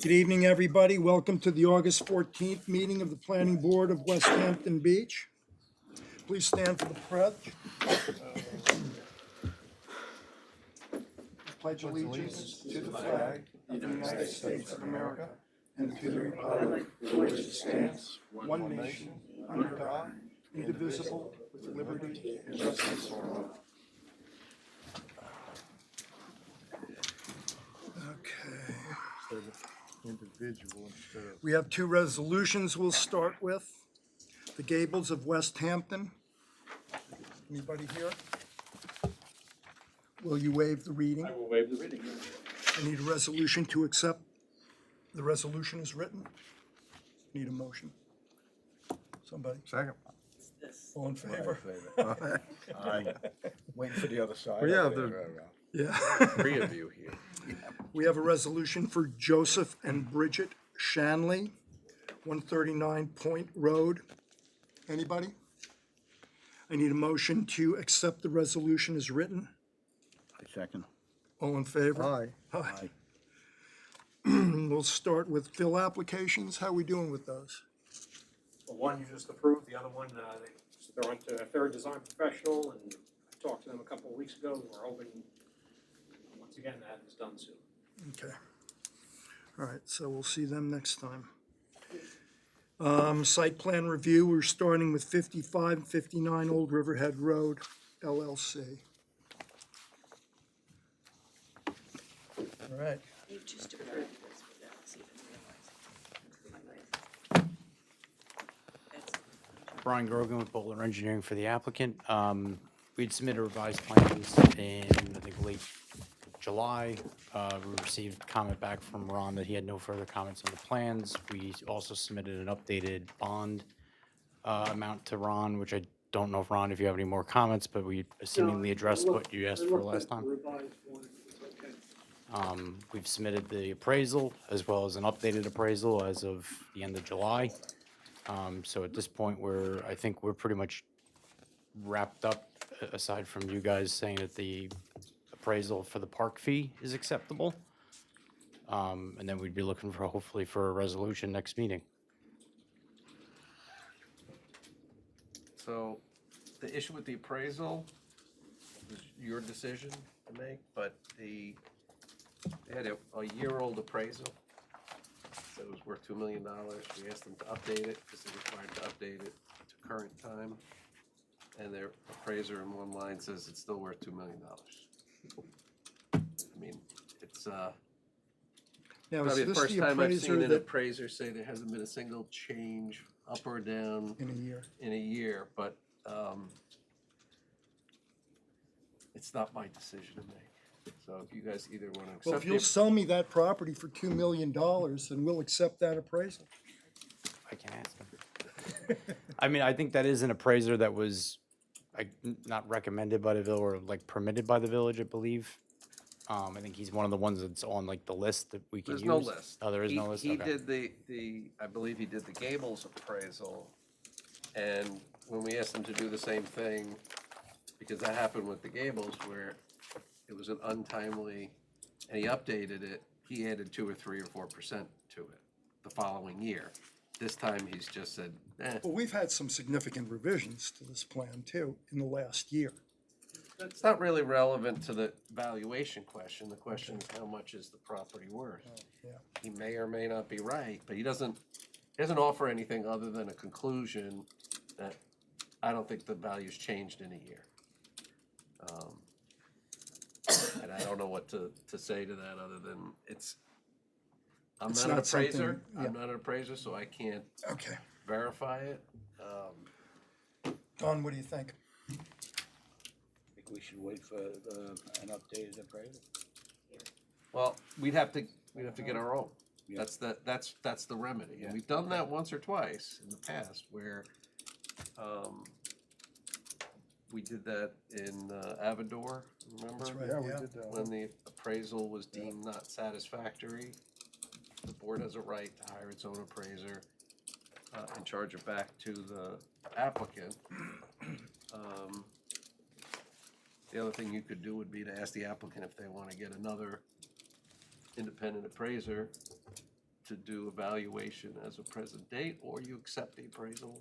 Good evening, everybody. Welcome to the August 14th meeting of the Planning Board of West Hampton Beach. Please stand for the pledge. Pledge allegiance to the flag of the United States of America and to the republic for which it stands, one nation, under God, indivisible, with liberty and justice for all. Okay. Individual instead of. We have two resolutions we'll start with. The Gables of West Hampton. Anybody here? Will you waive the reading? I will waive the reading. I need a resolution to accept. The resolution is written. Need a motion. Somebody, Second. all in favor? Aye. Waiting for the other side. We have over the- there. Yeah. Three of you here. We have a resolution for Joseph and Bridget Shanley, 139 Point Road. Anybody? I need a motion to accept the resolution as written. I second. All in favor? Aye. Aye. We'll start with fill applications. How are we doing with those? The one you just approved, the other one, they're on to a third design professional, and I talked to them a couple of weeks ago. We're hoping, once again, that is done soon. Okay. All right, so we'll see them next time. Site plan review, we're starting with 55 and 59 Old Riverhead Road, LLC. All right, You just approved this without even realizing. Brian Grogan with Bowler Engineering for the applicant. We'd submitted revised plans in, I think, late July. We received comment back from Ron that he had no further comments on the plans. We also submitted an updated bond amount to Ron, which I don't know if, Ron, if you have any more comments, but we seemingly addressed what you asked for last time. We've submitted the appraisal as well as an updated appraisal as of the end of July. So at this point, I think we're pretty much wrapped up, aside from you guys saying that the appraisal for the park fee is acceptable. And then we'd be looking for, hopefully, for a resolution next meeting. So, the issue with the appraisal was your decision to make, but they had a year-old appraisal. Said it was worth $2 million. We asked them to update it, because they're required to update it to current time. And their appraiser in one line says it's still worth $2 million. I mean, it's, now is probably the this first the time I've seen appraiser an that, appraiser say there hasn't been a single change up or down in a year? in a year, but it's not my decision to make. So if you guys either want to Well, accept if you'll it, sell me that property for $2 million, then we'll accept that appraisal. I can ask him. I mean, I think that is an appraiser that was, like, not recommended by the village, or like permitted by the village, I believe. I think he's one of the ones that's on like the list that we can use. there's no list. Oh, there is no list? He Okay. did I believe he did the Gables appraisal, and when we asked him to do the same thing, because that happened with the Gables where it was an untimely, and he updated it, he added 2 or 3 or 4% to it the following year. This time he's just said, Well, we've had some significant revisions to this plan too in the last year. it's not really relevant to the valuation question. The question is how much is the property worth? Yeah. He may or may not be right, but he doesn't offer anything other than a conclusion that I don't think the value's changed in a year. And I don't know what to say to that other than I'm It's not an not something- appraiser. yeah. I'm not an appraiser, so I can't Okay. verify it. Don, what do you think? I think we should wait for an updated appraisal. Well, we'd have to get our own. Yeah. That's the remedy. And Yeah. we've done that once or twice in the past where we did that in Avador, remember? That's right, Yeah, we yeah. did that. When the appraisal was deemed not satisfactory, the board has a right to hire its own appraiser and charge it back to the applicant. The other thing you could do would be to ask the applicant if they want to get another independent appraiser to do evaluation as of present date, or you accept the appraisal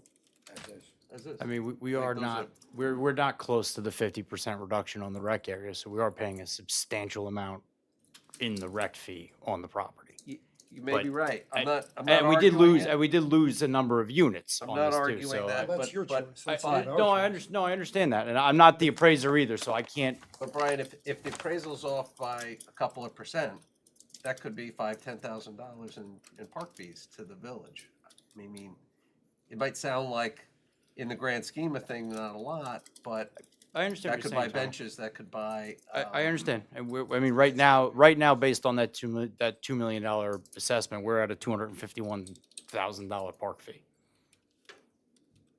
as is. I mean, we Like are those not, we're not close to the 50% reduction on the rec area, so we are paying a substantial amount in the rec fee on the property. You may be but right. I'm not And we did arguing lose, it. and we did lose a number of units I'm on not this too, arguing so. that. Well, that's but- your but- choice. That's I- not our No, choice. I understand that, and I'm not the appraiser either, so I can't, But Brian, if the appraisal's off by a couple of percent, that could be $5,000-$10,000 in park fees to the village. I mean, it might sound like, in the grand scheme of things, not a lot, but I understand that what could you're buy saying, Tom. benches, that could buy. I understand, and I mean, right now, based on that $2 million assessment, we're at a $251,000 park fee.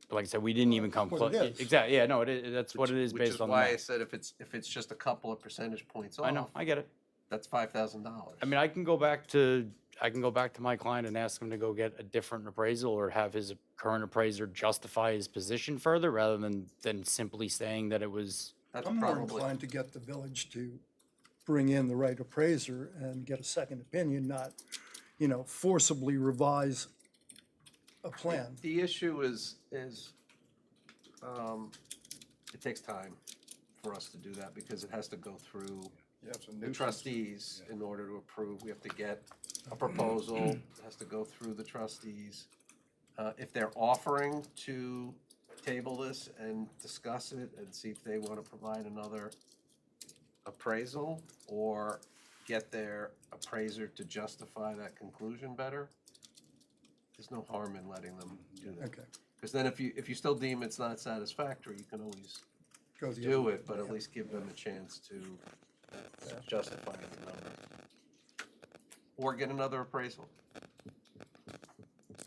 But like I said, we didn't even come What it close. is. Exactly, yeah, no, that's what it is Which based is on why I that. said if it's just a couple of percentage points off. I know, I get it. That's $5,000. I mean, I can go back to my client and ask him to go get a different appraisal or have his current appraiser justify his position further rather than simply saying that it was, That's I'm more probably, inclined to get the village to bring in the right appraiser and get a second opinion, not, forcibly revise a plan. the issue is, it takes time for us to do that because it has to go through the trustees in order to approve. We have to get a proposal, it has to go through the trustees. If they're offering to table this and discuss it and see if they want to provide another appraisal or get their appraiser to justify that conclusion better, there's no harm in letting them do that. Okay. Because then if you still deem it's not satisfactory, you can always Go the do other it, but way, at yeah. least give them a chance to justify the number. Or get another appraisal.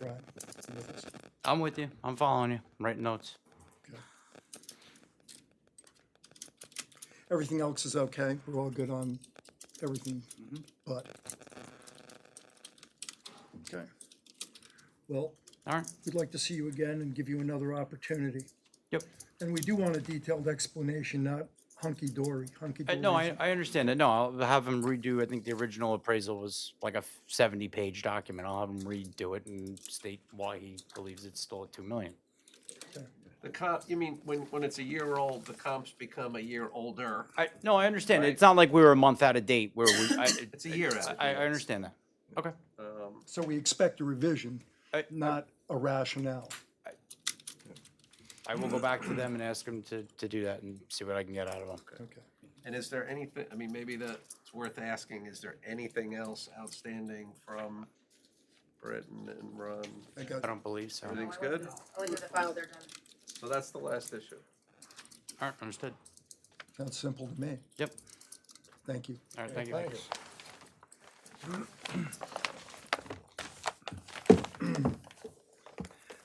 Right. I'm with you, I'm following you, I'm writing notes. Everything else is okay? We're all good on everything but? Okay. Well, All right, we'd like to see you again and give you another opportunity. yep. And we do want a detailed explanation, not hunky-dory. Hunky-dory. No, I understand that. No, I'll have him redo, I think the original appraisal was like a 70-page document. I'll have him redo it and state why he believes it's still at 2 million. The comp, you mean, when it's a year old, the comps become a year older? No, I understand. Right. It's not like we were a month out of date where we, It's a year out. I understand that. Okay. So we expect a revision, I- not a rationale. I will go back to them and ask them to do that and see what I can get out of them. Okay. And is there anything, I mean, maybe that's worth asking, is there anything else outstanding from Britton and Ron? I got I don't believe so. All Everything's good? I'll look at the file, they're done. So that's the last issue. right, understood. Sounds simple to me. Yep. Thank you. All right, thank you.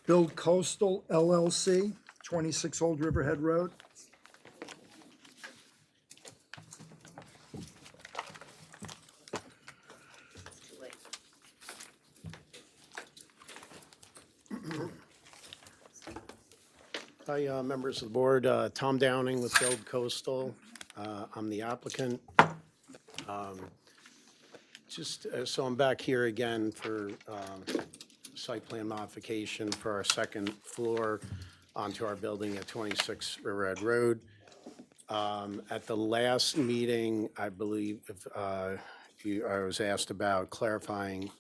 Build Coastal LLC, 26 Old Riverhead Road. Too late. Hi, members of the board. Tom Downing with Build Coastal. I'm the applicant. So I'm back here again for site plan modification for our second floor onto our building at 26 Riverhead Road. At the last meeting, I believe, I was asked about clarifications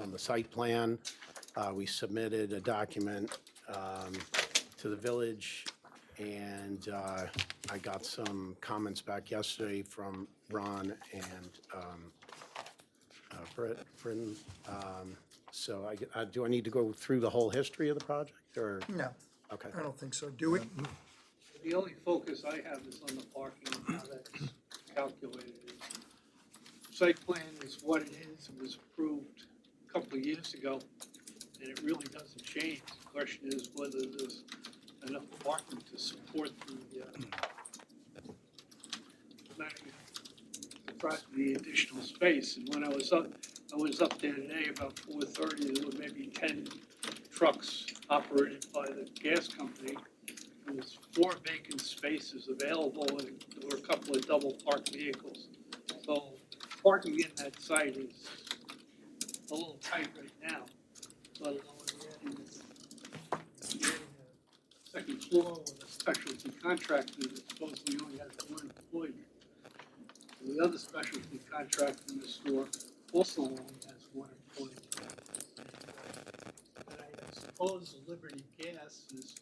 on the site plan. We submitted a document to the village, and I got some comments back yesterday from Ron and Britton. So do I need to go through the whole history of the project, or? No, Okay. I don't think so. Do we? The only focus I have is on the parking and how that's calculated. Site plan is what it is, it was approved a couple of years ago, and it really doesn't change. The question is whether there's enough parking to support the additional space. And when I was up there today about 4:30, there were maybe 10 trucks operated by the gas company. There was 4 vacant spaces available, and there were a couple of double parked vehicles. So parking in that site is a little tight right now, let alone adding a second floor with a specialty contractor that supposedly only has one employee. And the other specialty contractor in the store also only has one employee. And I suppose Liberty Gas is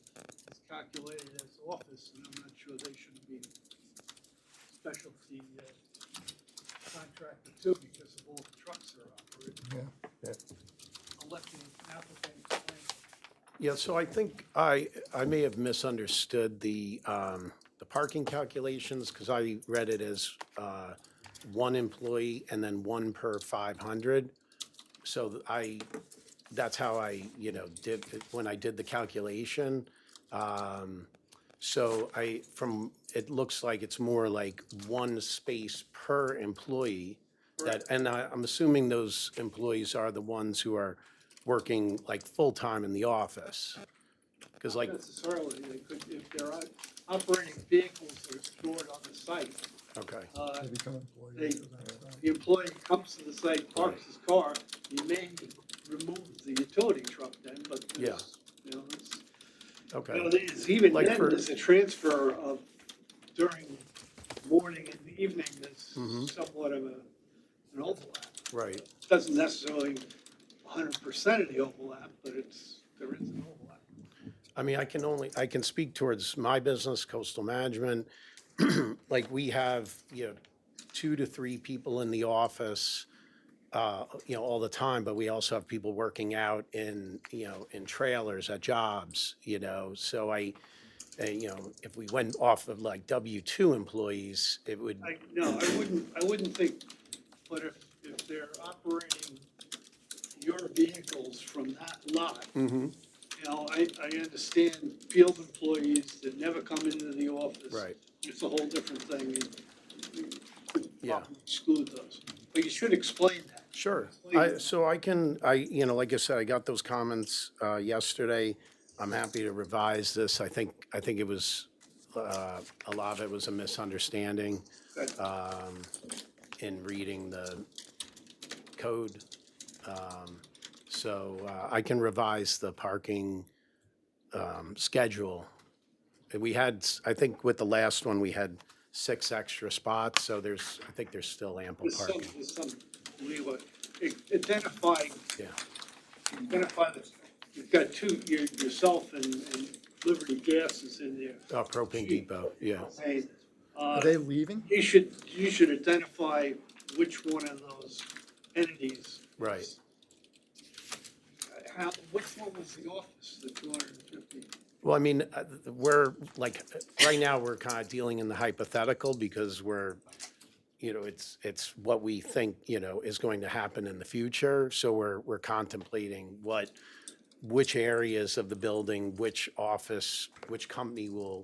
calculated as office, and I'm not sure they should be specialty contractor too, because of all the trucks are operating. Yeah. I'll let the applicant explain. Yeah, so I think I may have misunderstood the parking calculations, because I read it as one employee and then one per 500. So that's how I, did, when I did the calculation. So it looks like it's more like one space per employee. And I'm assuming those employees are the ones who are working like full-time in the office. Because like, Not necessarily, they could, if they're operating vehicles that are stored on the site, okay, uh, They become employees. the employee comes to the site, parks his car, you may remove the utility truck then, but there's, it's, okay, there's even Like then, for- there's a transfer of during morning and evening, there's Mhm. somewhat of an overlap. right. Doesn't necessarily 100% of the overlap, but there is an overlap. I mean, I can speak towards my business, Coastal Management. Like, we have, 2 to 3 people in the office, all the time, but we also have people working out in, in trailers at jobs, so if we went off of like W-2 employees, it would, I wouldn't think, but if they're operating your vehicles from that lot, Mhm. I understand field employees that never come into the office. Right. It's a whole different thing, and Yeah. probably exclude those, but you should explain that. Sure. Explain So like I said, I got those comments yesterday. I'm happy to revise this. I think it was, a lot of it was a misunderstanding that. in reading the code. So I can revise the parking schedule. And we had, I think with the last one, we had 6 extra spots, so I think there's still ample parking. There's some leeway. Identify Yeah, the, you've got yourself and Liberty Gas is in there. Propane Depot, yeah. Hey, Are they leaving? you should identify which one of those entities. Right. Which one was the office, the 250? Well, I mean, we're like, right now, we're kind of dealing in the hypothetical because we're, it's what we think, is going to happen in the future. So we're contemplating which areas of the building, which office, which company will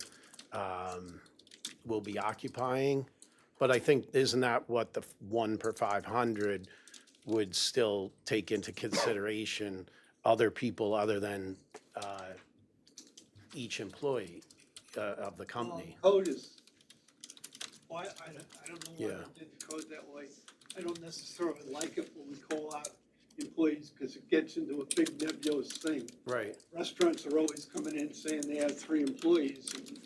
be occupying. But I think, isn't that what the 1 per 500 would still take into consideration other people other than each employee of the company? Code is, well, I don't know why Yeah. they did the code that way. I don't necessarily like it when we call out employees because it gets into a big nebulous thing. Right, Restaurants are always coming in saying they have 3 employees. And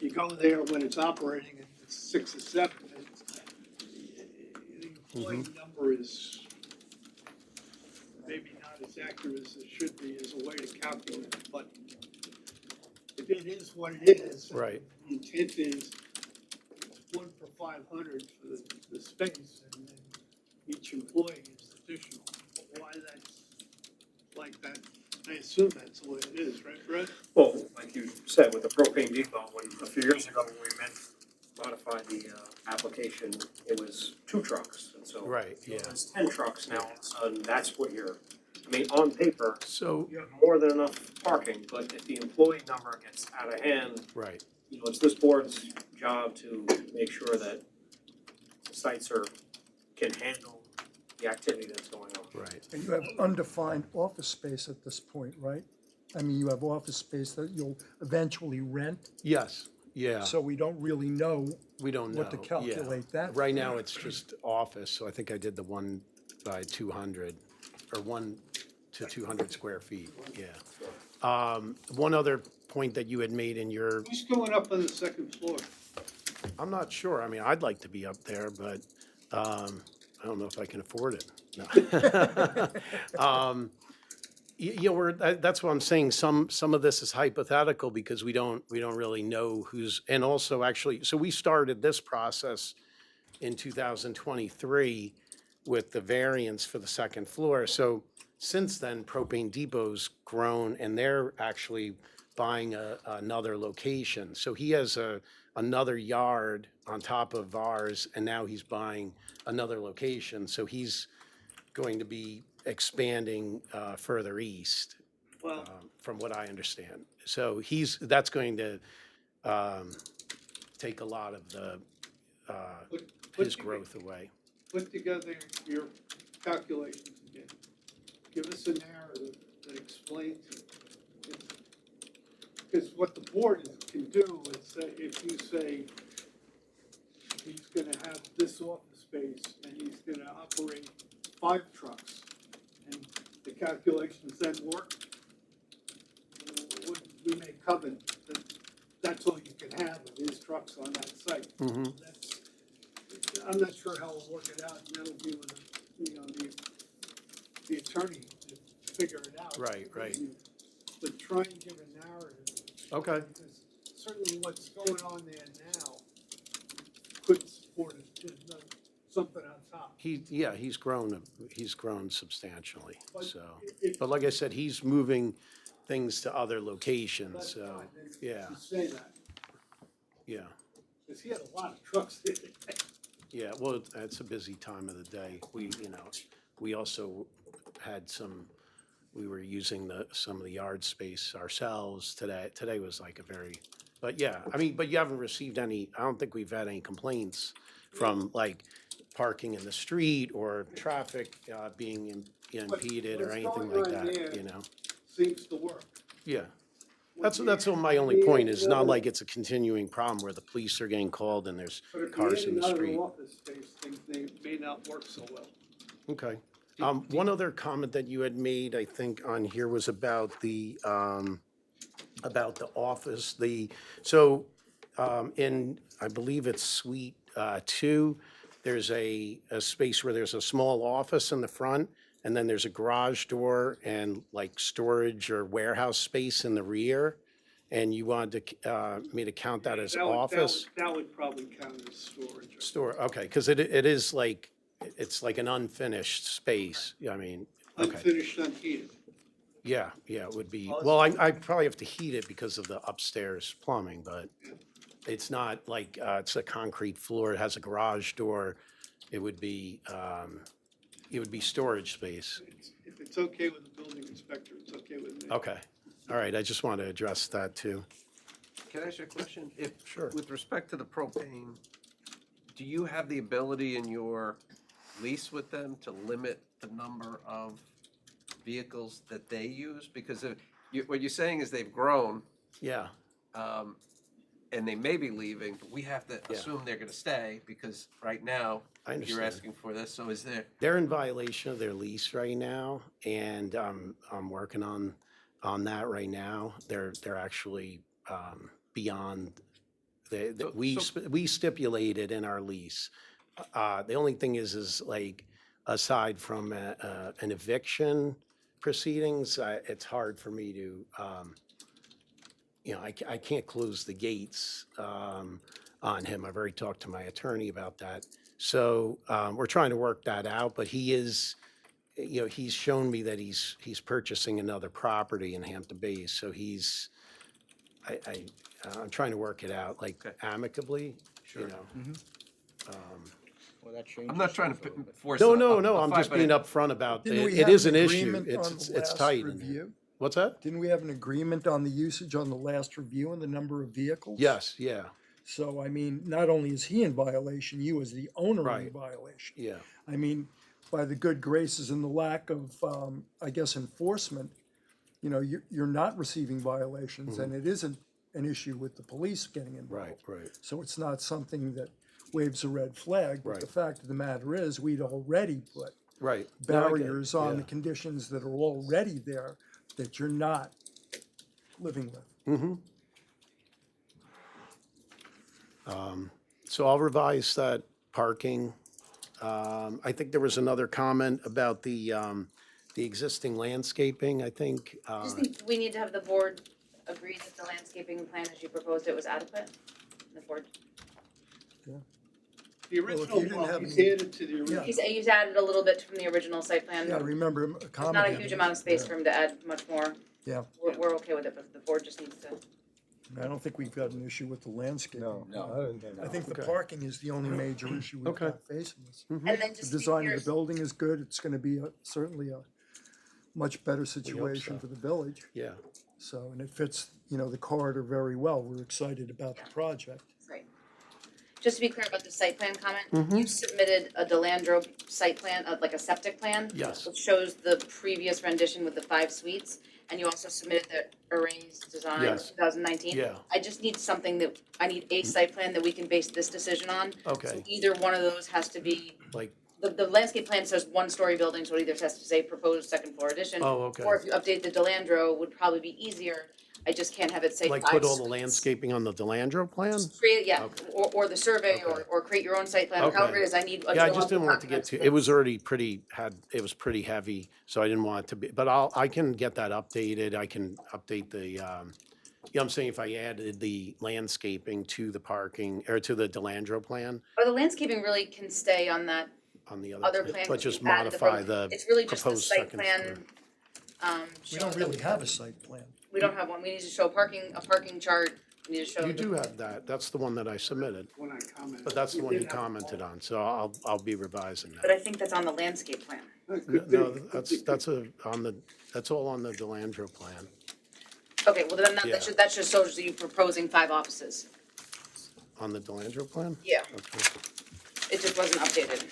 you go there when it's operating and it's 6 or 7. And the employee number is maybe not as accurate as it should be as a way to calculate it, but if it is what it is. Right. The intent is 1 per 500 for the space, and then each employee is additional. But why that's like that, I assume that's the way it is, right, Fred? Well, like you said, with the propane depot, when a few years ago, when we modified the application, it was 2 trucks, and so. Right, yeah. It's 10 trucks now, all of a sudden, that's what on paper, so, you have more than enough parking, but if the employee number gets out of hand, right, it's this board's job to make sure that sites can handle the activity that's going on. right. And you have undefined office space at this point, right? I mean, you have office space that you'll eventually rent, Yes, yeah, so we don't really know we don't know. what to yeah. calculate that. Right now, it's just office, so I think I did the 1 by 200. or 1 to 200 square feet, yeah. One other point that you had made in your, Who's going up on the second floor? I'm not sure, I mean, I'd like to be up there, but I don't know if I can afford it. No. You know, that's what I'm saying, some of this is hypothetical because we don't really know who's, and also actually, so we started this process in 2023 with the variance for the second floor. So since then, Propane Depot's grown and they're actually buying another location. So he has another yard on top of ours and now he's buying another location. So he's going to be expanding further east, Well, from what I understand. So that's going to take a lot of the his growth away. put together your calculations again. Give us a narrative that explains it. Because what the board can do is say, if you say he's gonna have this office space and he's gonna operate 5 trucks, and the calculations then work, we may covenant that that's all you can have of his trucks on that site. Mhm. I'm not sure how we'll work it out, and that'll be with, the attorney to figure it out. Right. But try and give a narrative. Okay. Because certainly what's going on there now could support something on top. He's grown substantially, But so. if- But like I said, he's moving things to other locations, That's so, fine, then yeah, to say that, yeah. because he had a lot of trucks there. Yeah, well, it's a busy time of the day. We also had we were using some of the yard space ourselves today. Today was like but yeah, I mean, but you haven't received I don't think we've had any complaints from like parking in the street or traffic being impeded or what's anything going like on that, there- you know? Seems to work. Yeah. That's what my only point is, not like it's a continuing problem where the police are getting called and there's But if cars in you the add street. another office space, things may not work so well. Okay. One other comment that you had made, I think, on here was about the office, in, I believe it's Suite 2, there's a space where there's a small office in the front, and then there's a garage door and like storage or warehouse space in the rear, and you wanted me to count that as office? That would probably count as storage. Okay, because it is like, it's like an unfinished space, I mean, okay. Unfinished, unheated. Yeah, it would be, well, I probably have to heat it because of the upstairs plumbing, but it's not like, it's a concrete floor, it has a garage door. It would be storage space. If it's okay with the building inspector, it's okay with me. Okay, all right, I just want to address that too. Can I ask you a question? Sure. With respect to the propane, do you have the ability in your lease with them to limit the number of vehicles that they use? Because what you're saying is they've grown, Yeah, and they may be leaving, but we have to Yeah. assume they're gonna stay, because right now, I you're understand. asking for this, so is there, they're in violation of their lease right now, and I'm working on that right now. They're actually beyond, we stipulated in our lease. The only thing is like, aside from an eviction proceedings, it's hard for me to, I can't close the gates on him. I've already talked to my attorney about that. So we're trying to work that out, but he's shown me that he's purchasing another property in Hampton Bays. So I'm trying to work it out, like amicably, you know. Well, that changes. I'm not trying to force. No, a I'm fight, just but being upfront about Didn't we it. It have is an an issue. agreement on It's the last tight. in there. review? What's that? Didn't we have an agreement on the usage on the last review and the number of vehicles? Yes, yeah, So, I mean, not only is he in violation, you as the owner are in Right. violation. yeah. I mean, by the good graces and the lack of, I guess, enforcement, you're not receiving violations, and it isn't an issue with the police getting involved. Right. So it's not something that waves a red flag, but the Right. fact of the matter is, we'd already put Right. No, I get it, barriers on the yeah. conditions that are already there that you're not living with. So I'll revise that parking. I think there was another comment about the existing landscaping, I think. I just think we need to have the board agree that the landscaping plan as you proposed it was adequate. The board, The Well, if original you didn't have one, he's any- added to the original. he's added a little bit from the original site plan. Yeah, I remember him There's accommodating. not a huge amount of space Yeah. for him to add much more. Yeah, We're okay with it, but the board just needs to. I don't think we've got an issue with the landscaping. No. I think the Okay. parking is the only major issue we've Okay. got facing us. And then The just to be design clear, of the building is good, it's gonna be certainly a much better situation so. for the village. Yeah, So, and it fits, the corridor very well, we're excited about the project. Great. Just to be clear about the site plan comment, Mm-hmm. you submitted a Delandro site plan, like a septic plan. Yes. Which shows the previous rendition with the 5 suites, and you also submitted the arrays design Yes. 2019. Yeah. I just need I need a site plan that we can base this decision on. Okay. So either one of those has to be, like, the landscape plan says 1-story building, so it either has to say proposed second floor addition. Oh, okay. Or if you update the Delandro, would probably be easier, I just can't have it say 5 like put all the suites. landscaping on the Delandro plan? Create, yeah, Okay. or the survey, Okay. or create your own site plan, Okay. however it is, I need. Yeah, I just didn't want to get too, it was already it was pretty heavy, so I didn't want it to be, but I can get that updated, I can update the, I'm saying if I added the landscaping to the parking, or to the Delandro plan Or the landscaping really can stay on that on the other other, plan. but 'cause just we added modify road. the It's really just the proposed site second plan, We don't really have a site plan. We don't have one, we need to show a parking chart, we need to show. You do have that, that's the one that I submitted, When I commented. but that's the We one you did have commented on, so I'll be revising But that. I think that's on the landscape plan. No, that's all on the Delandro plan. Okay, well then Yeah. that just shows you proposing 5 offices. On the Delandro plan? Yeah, Okay. it just wasn't updated.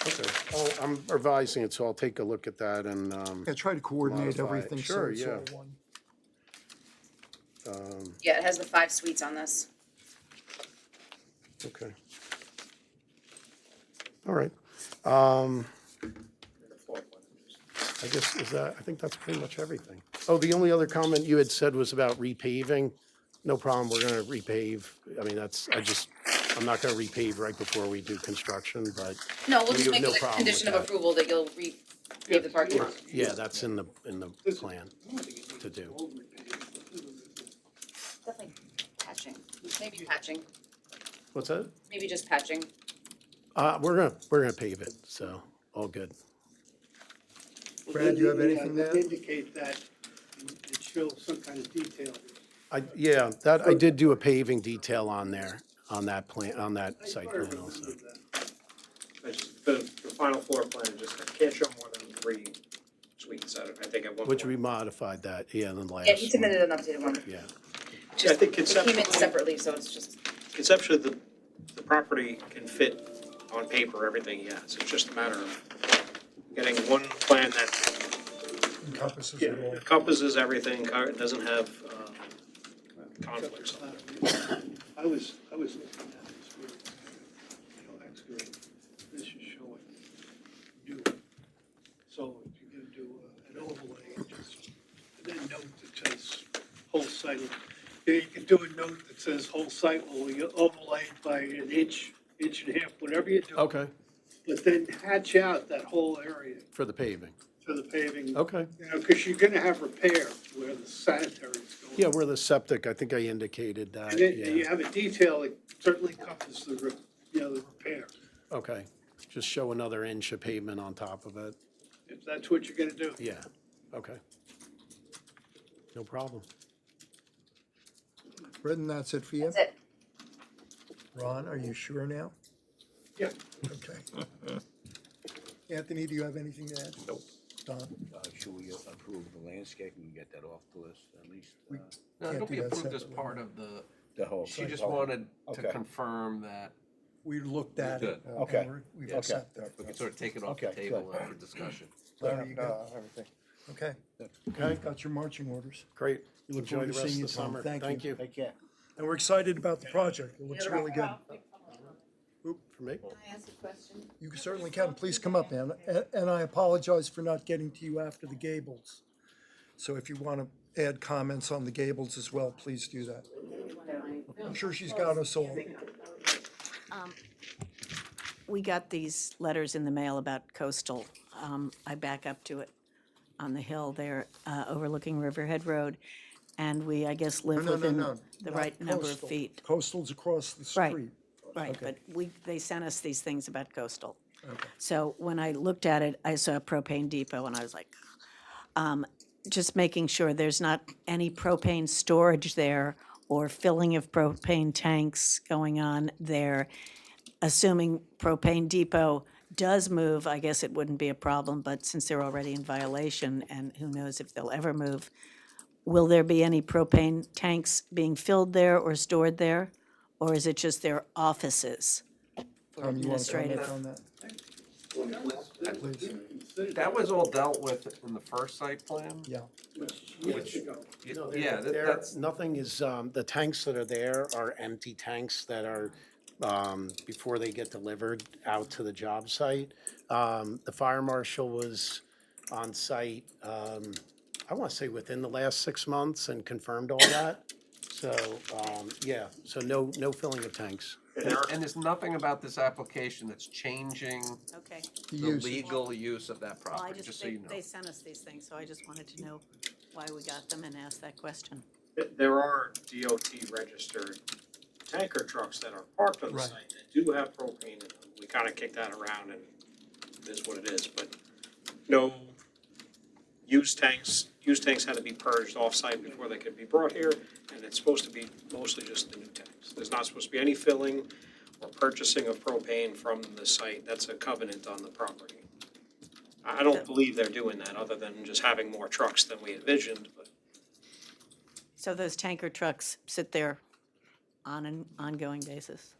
Okay, I'm revising it, so I'll take a look at that and, Yeah, try to coordinate Modify it. everything so Sure, it's yeah. all one. Yeah, it has the 5 suites on this. okay. All right, I guess, I think that's pretty much everything. Oh, the only other comment you had said was about repaving. No problem, we're gonna repave. I mean, I'm not gonna repave right before we do construction, but No, we'll We just have make no it a problem condition of with that. approval that you'll repave the parking lot. yeah, that's in the plan to do. Definitely patching, maybe patching, What's that? maybe just patching. We're gonna pave it, so, all good. Brad, do you have anything to add? Indicate that it shows some kind of detail. Yeah, I did do a paving detail on there, on that plan, on that site plan also. The final floor plan just can't show more than 3 suites, I think at one point. Which we modified that, yeah, in the last Yeah, he one. submitted an updated one. Yeah, I think It came in conceptually, separately, so it's just, conceptually, the property can fit on paper everything he has. It's just a matter of getting one plan that Encompasses it all. encompasses everything, doesn't have conflicts. I was looking at this where, excavate, this is showing new. So if you're gonna do an overlay, just, and then note that says whole site. Yeah, you can do a note that says whole site will be overlaid by an inch and a half, whatever you do. okay, But then hatch out that whole area for the paving, to the paving. okay. Because you're gonna have repair where the sanitary is going. Yeah, where the septic, I think I indicated that, And then you yeah, have a detail that certainly encompasses the repair, okay. Just show another inch of pavement on top of it, if that's what you're gonna do. yeah, okay. No problem. Brendan, that's it for you? that's it. Ron, are you sure now? Yeah. Okay. Anthony, do you have anything to add? Nope. Don? Should we approve the landscaping and get that off the list at least? We- No, Can't it'll do be that approved as separately. part of the, The whole. she just oh, wanted to okay. confirm that We looked at it. Good. and Okay. We've Yeah. accepted Okay. we it. can sort of take it off the Okay, table good. for discussion. Larry, you good? Everything. Okay. Okay, Got your marching orders. great. We look Enjoy forward the to rest seeing of you, the Tom. summer. Thank you. Thank you. Take care. And we're excited about the project. It looks really good. For me? Can I ask a question? You certainly can. Please come up, Ann. And I apologize for not getting to you after the Gables. So if you want to add comments on the Gables as well, please do that. I'm sure she's got us all. We got these letters in the mail about coastal. I back up to it on the hill there overlooking Riverhead Road. And we, I guess, live No, within no, the not right number of coastal. feet. Coastal's across the Right. street. Right, Okay. but they sent us these things about coastal. Okay. So when I looked at it, I saw a propane depot and I was like, just making sure there's not any propane storage there or filling of propane tanks going on there. Assuming propane depot does move, I guess it wouldn't be a problem, but since they're already in violation and who knows if they'll ever move, will there be any propane tanks being filled there or stored there? Or is it just their offices for Tom, you want to comment administrative? on that? Please. That was all dealt with in the first site plan? Yeah. Which, No, yeah, that's, nothing is, the tanks that are there are empty tanks that are, before they get delivered out to the job site. The fire marshal was on site, I want to say within the last 6 months and confirmed all that. So, yeah, so no filling of tanks. and there's nothing about this application that's changing Okay. The the use. legal use of that Well, I property, just so you know. they sent us these things, so I just wanted to know why we got them and ask that question. There are DOT registered tanker trucks that are parked on the Right. site that do have propane in them. We kinda kick that around and it is what it is, but no used tanks had to be purged off-site before they could be brought here, and it's supposed to be mostly just the new tanks. There's not supposed to be any filling or purchasing of propane from the site. That's a covenant on the property. I don't believe they're doing that, other than just having more trucks than we envisioned, but So those tanker trucks sit there on an ongoing basis?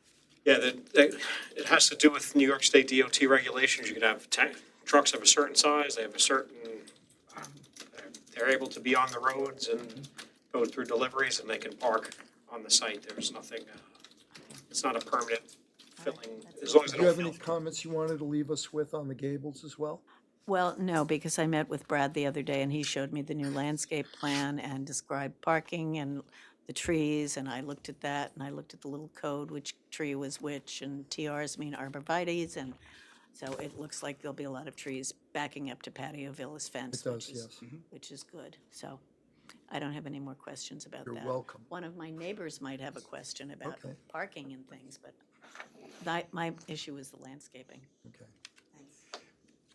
yeah, it has to do with New York State DOT regulations. You can have trucks of a certain size, they have a certain, they're able to be on the roads and go through deliveries, and they can park on the site. There's nothing, it's not a permanent filling, as long as Do they you don't have any fill. comments you wanted to leave us with on the Gables as well? Well, no, because I met with Brad the other day and he showed me the new landscape plan and described parking and the trees, and I looked at that and I looked at the little code, which tree was which, and TRs mean arborvitae's, and so it looks like there'll be a lot of trees backing up to Patio Villas fence. It does, which is- yes. Which is good, so I don't have any more questions about that. You're welcome. One of my neighbors might have a question about Okay. parking and things, but my issue is the landscaping. Okay. Thanks.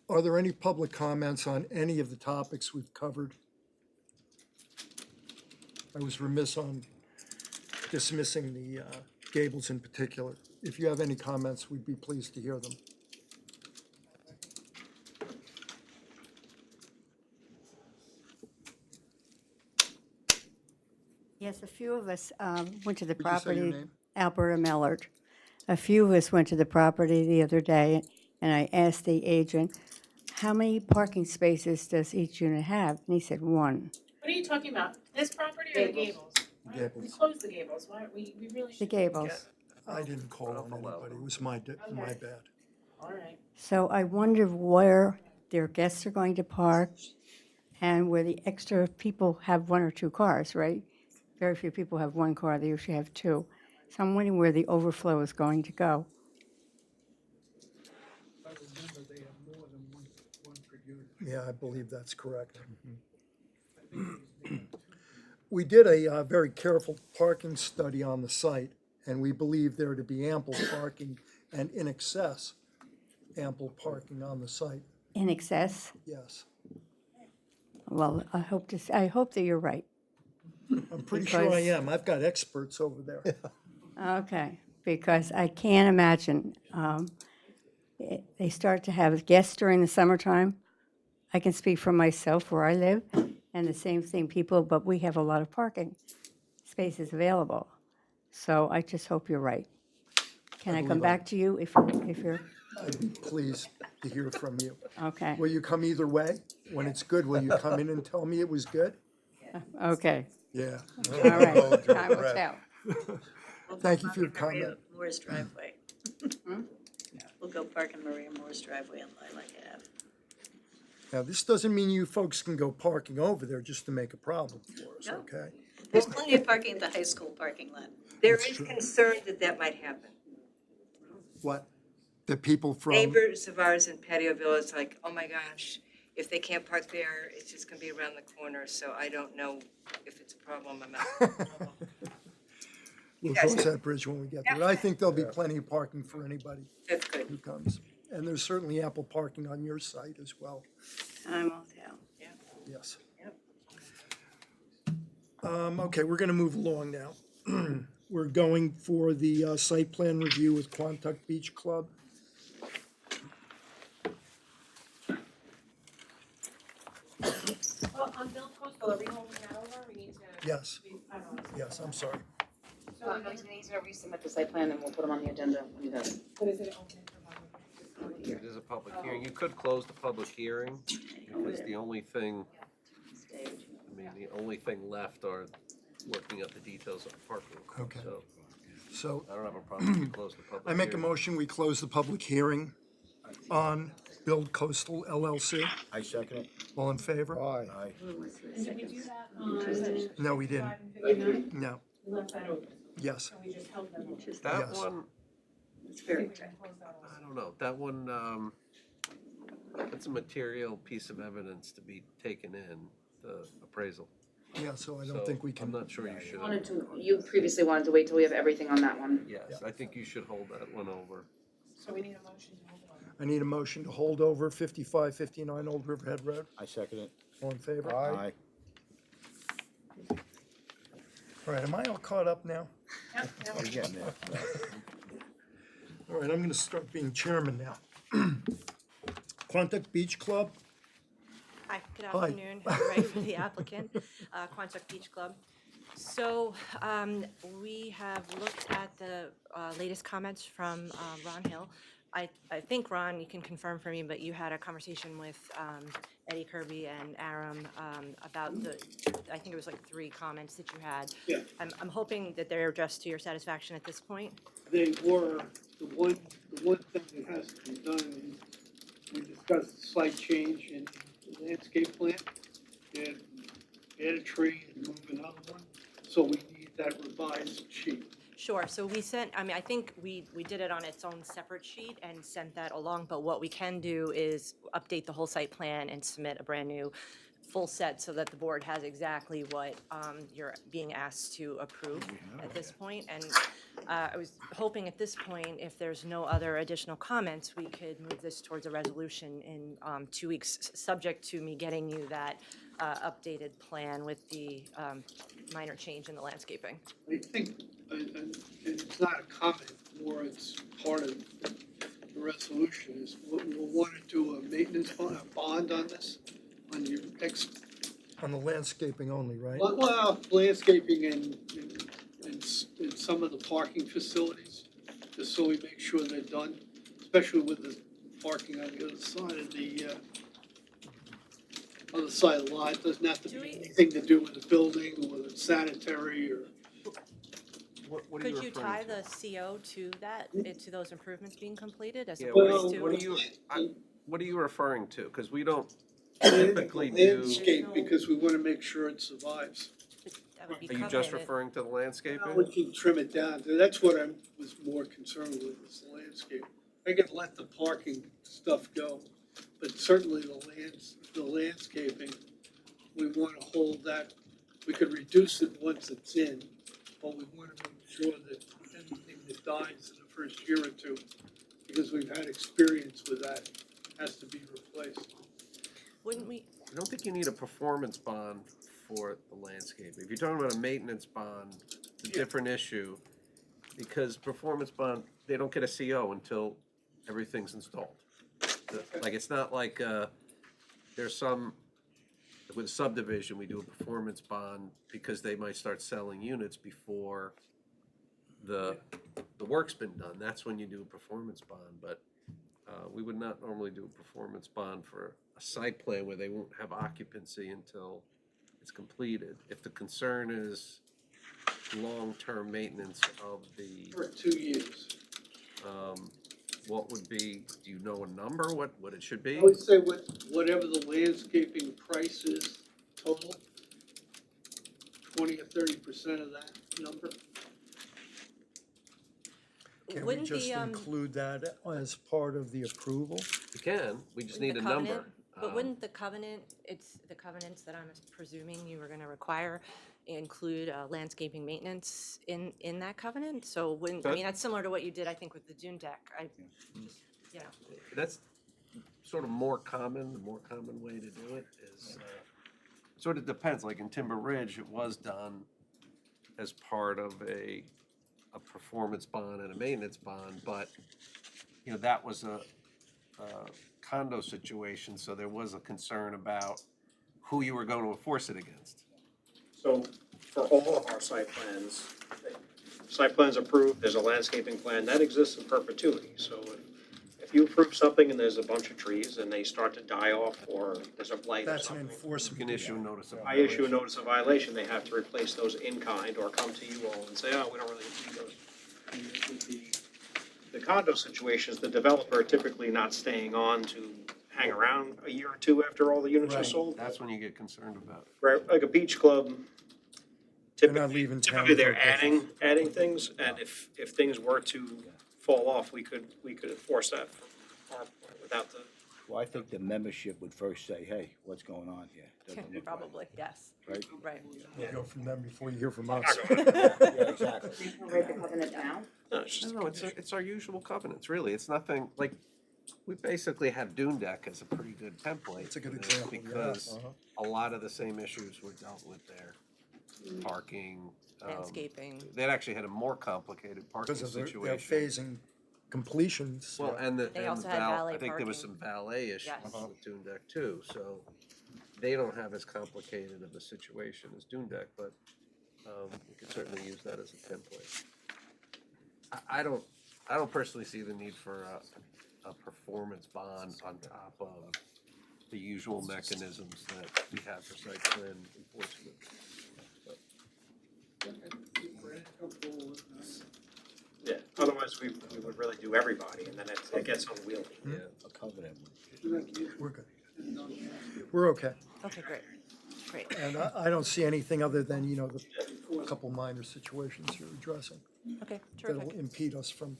Are there any public comments on any of the topics we've covered? I was remiss on dismissing the Gables in particular. If you have any comments, we'd be pleased to hear them. Yes, a few of us went to the Would you say your property. name? Alberta Millard. A few of us went to the property the other day, and I asked the agent, how many parking spaces does each unit have? And he said, one. What are you talking about? This property or the Gables. Gables? We Gables. closed the Gables. Why, we really The should. Gables. I didn't call on anybody. It was my bad. All right. So I wonder where their guests are going to park and where the extra people have one or two cars, right? Very few people have one car, they usually have two. So I'm wondering where the overflow is going to go. I remember they have more than one per unit. Yeah, I believe that's correct. We did a very careful parking study on the site, and we believe there to be ample parking and in excess ample parking on the site, In excess? yes. Well, I hope that you're right. I'm pretty sure I Because- am. I've got experts over there. Okay, because I can't imagine, they start to have guests during the summertime. I can speak for myself where I live, and the same thing, but we have a lot of parking spaces available. So I just hope you're right. Can I come believe I- back to you if you're, I'd be pleased to hear from you. okay, Will you come either way? When it's good, will you come in and tell me it was good? okay, Yeah. all right, time will tell. Thank you for your comment. Moore's driveway. We'll go park in Maria Moore's driveway on Lilac Ave. Now, this doesn't mean you folks can go parking over there just to make a problem for us, No. okay? There's plenty of parking at the high school parking lot. There That's is true. concern that that might happen. What? The people from, Neighbors of ours in Patio Villa, it's like, oh my gosh, if they can't park there, it's just gonna be around the corner, so I don't know if it's a problem or not. we'll Yes. cross that bridge when we get there. I think there'll be plenty of parking for anybody That's good. who comes. And there's certainly ample parking on your site as well, Time will tell. yes. Yep. Okay, we're gonna move along now. We're going for the site plan review with Quantuck Beach Club. Well, on Bill Coastal, are we holding that over? We need to. Yes, I don't know. yes, I'm sorry. So, He's gonna resubmit the site plan and we'll put them on the agenda when he does. but is it open for public? It is a public hearing. You could close the public hearing, because the only thing, the only thing left are working out the details of the parking. Okay. So So I don't have a problem if you close the public I make a hearing. motion, we close the public hearing on Build Coastal LLC. I second it. All in favor? Aye. And did we do that on? No, we didn't. 5 and 59? No, We left that open, yes. so we just held them open. That Yes. one, It's very We can close that off. I don't know, that one, that's a material piece of evidence to be taken in, the appraisal. Yeah, so I So don't think we I'm can, not sure you should. You previously wanted to wait till we have everything on that one. Yes, I think you should hold that one over. So we need a motion to hold on. I need a motion to hold over 5559 Old Riverhead Road. I second it. All in favor? Aye. All right, am I all caught up now? We're getting there. All right, I'm gonna start being chairman now. Quantuck Beach Club, Hi, good Hi. afternoon. Ray for the applicant, Quantuck Beach Club. So we have looked at the latest comments from Ron Hill. I think, Ron, you can confirm for me, but you had a conversation with Eddie Kirby and Aram about I think it was like 3 comments that you had. Yeah. I'm hoping that they're addressed to your satisfaction at this point. They were, the one thing that has to be done is, we discussed the slight change in the landscape plan. Add a tree and move another one, so we need that revised sheet. Sure, so we sent, I think we did it on its own separate sheet and sent that along, but what we can do is update the whole site plan and submit a brand-new full set so that the board has exactly what you're being asked to approve at this point. And I was hoping at this point, if there's no other additional comments, we could move this towards a resolution in 2 weeks, subject to me getting you that updated plan with the minor change in the landscaping. I think, and it's not a comment, more it's part of the resolution, is we'll want to do a maintenance bond, a bond on this, on your on the landscaping only, right? well, landscaping and some of the parking facilities, just so we make sure they're done, especially with the parking on the other side of the, other side of the lot. It doesn't have to Do be we- anything to do with the building or with sanitary or. What are you Could you tie referring to? the CO to that, to those improvements being completed as Yeah, opposed to? what are you referring to? Because we don't typically do, Landscape, because we wanna make sure it survives. That would be are you just covered in it. referring to the landscaping? We can trim it down, that's what I was more concerned with, is the landscape. I could let the parking stuff go, but certainly the landscaping, we wanna hold that, we could reduce it once it's in, but we wanna make sure that anything that dies in the first year or 2, because we've had experience with that, has to be replaced. Wouldn't we, I don't think you need a performance bond for the landscape. If you're talking about a maintenance bond, it's a different issue. Because performance bond, they don't get a CO until everything's installed. Like, it's not like, there's some, with subdivision, we do a performance bond because they might start selling units before the work's been done. That's when you do a performance bond, but we would not normally do a performance bond for a site plan where they won't have occupancy until it's completed. If the concern is long-term maintenance of the, For 2 years. what would be, do you know a number, what it should be? I would say whatever the landscaping price is total, 20 or 30% of that number. Can we Wouldn't just the, include that as part of the approval? You can, we just wouldn't need the a number. covenant- But Um, wouldn't the covenant, it's the covenants that I'm presuming you were gonna require include landscaping maintenance in that covenant? So wouldn't, I That- mean, that's similar to what you did, I think, with the dune deck. You know, That's sort of the more common way to do it is, sort of depends, like in Timber Ridge, it was done as part of a performance bond and a maintenance bond, but, you know, that was a condo situation, so there was a concern about who you were going to enforce it against. So for all of our site plans approved, there's a landscaping plan, that exists in perpetuity. So if you approve something and there's a bunch of trees and they start to die off or there's a blight or That's an something, You enforcement. can issue a notice of I issue a violation. notice of violation, they have to replace those in kind or come to you all and say, oh, we don't really need those. The condo situations, the developer typically not staying on to hang around a year or two after all the units are Right. sold. That's when you get concerned about it. Right, like a beach club, They're not typically, leaving town typically they're without adding things, and if things were to fall off, we could enforce that from our point without the, Well, I think the membership would first say, hey, what's going on here? Doesn't look right." probably, yes, Right? right. You go from them before you hear from us. Yeah, exactly. Write the covenant down? no, it's just. No, it's our usual covenants, really. It's nothing, like, we basically have Dune Deck as a pretty good template. It's a good for this example, yeah. Because Uh-huh. a lot of the same issues were dealt with there. Parking. Landscaping. They'd actually had a more complicated parking Because of their situation. phasing completions. Well, and the, They and also had valet I think there was parking. some valet issues Yes. with Dune Deck too, so they don't have as complicated of a situation as Dune Deck, but, we could certainly use that as a template. I don't personally see the need for a performance bond on top of the usual mechanisms that we have for site plan enforcement. Yeah, otherwise we would really do everybody, and then it gets unwieldy. Yeah. A covenant. We're good. We're okay. Okay, great. And I don't see anything other than, you know, the couple minor situations you're addressing Okay, that'll terrific, impede us from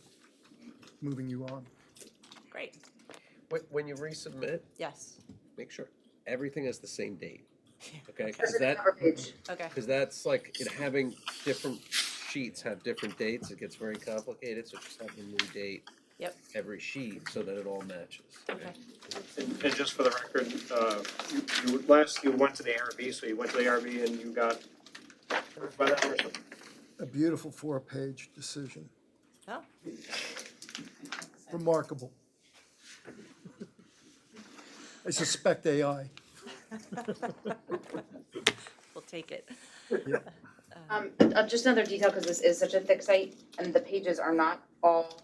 moving you on. great, When you resubmit, yes, make sure everything has the same date, okay? Okay. Cause that, okay, cause that's like, having different sheets have different dates, it gets very complicated, so just have the new date yep, every sheet so that it all matches. okay. And just for the record, you went to the ARB, so you went to the ARB and you got, by that or something? A beautiful 4-page decision. Oh, Remarkable. I suspect AI. we'll take it. Just another detail, because this is such a thick site, and the pages are not all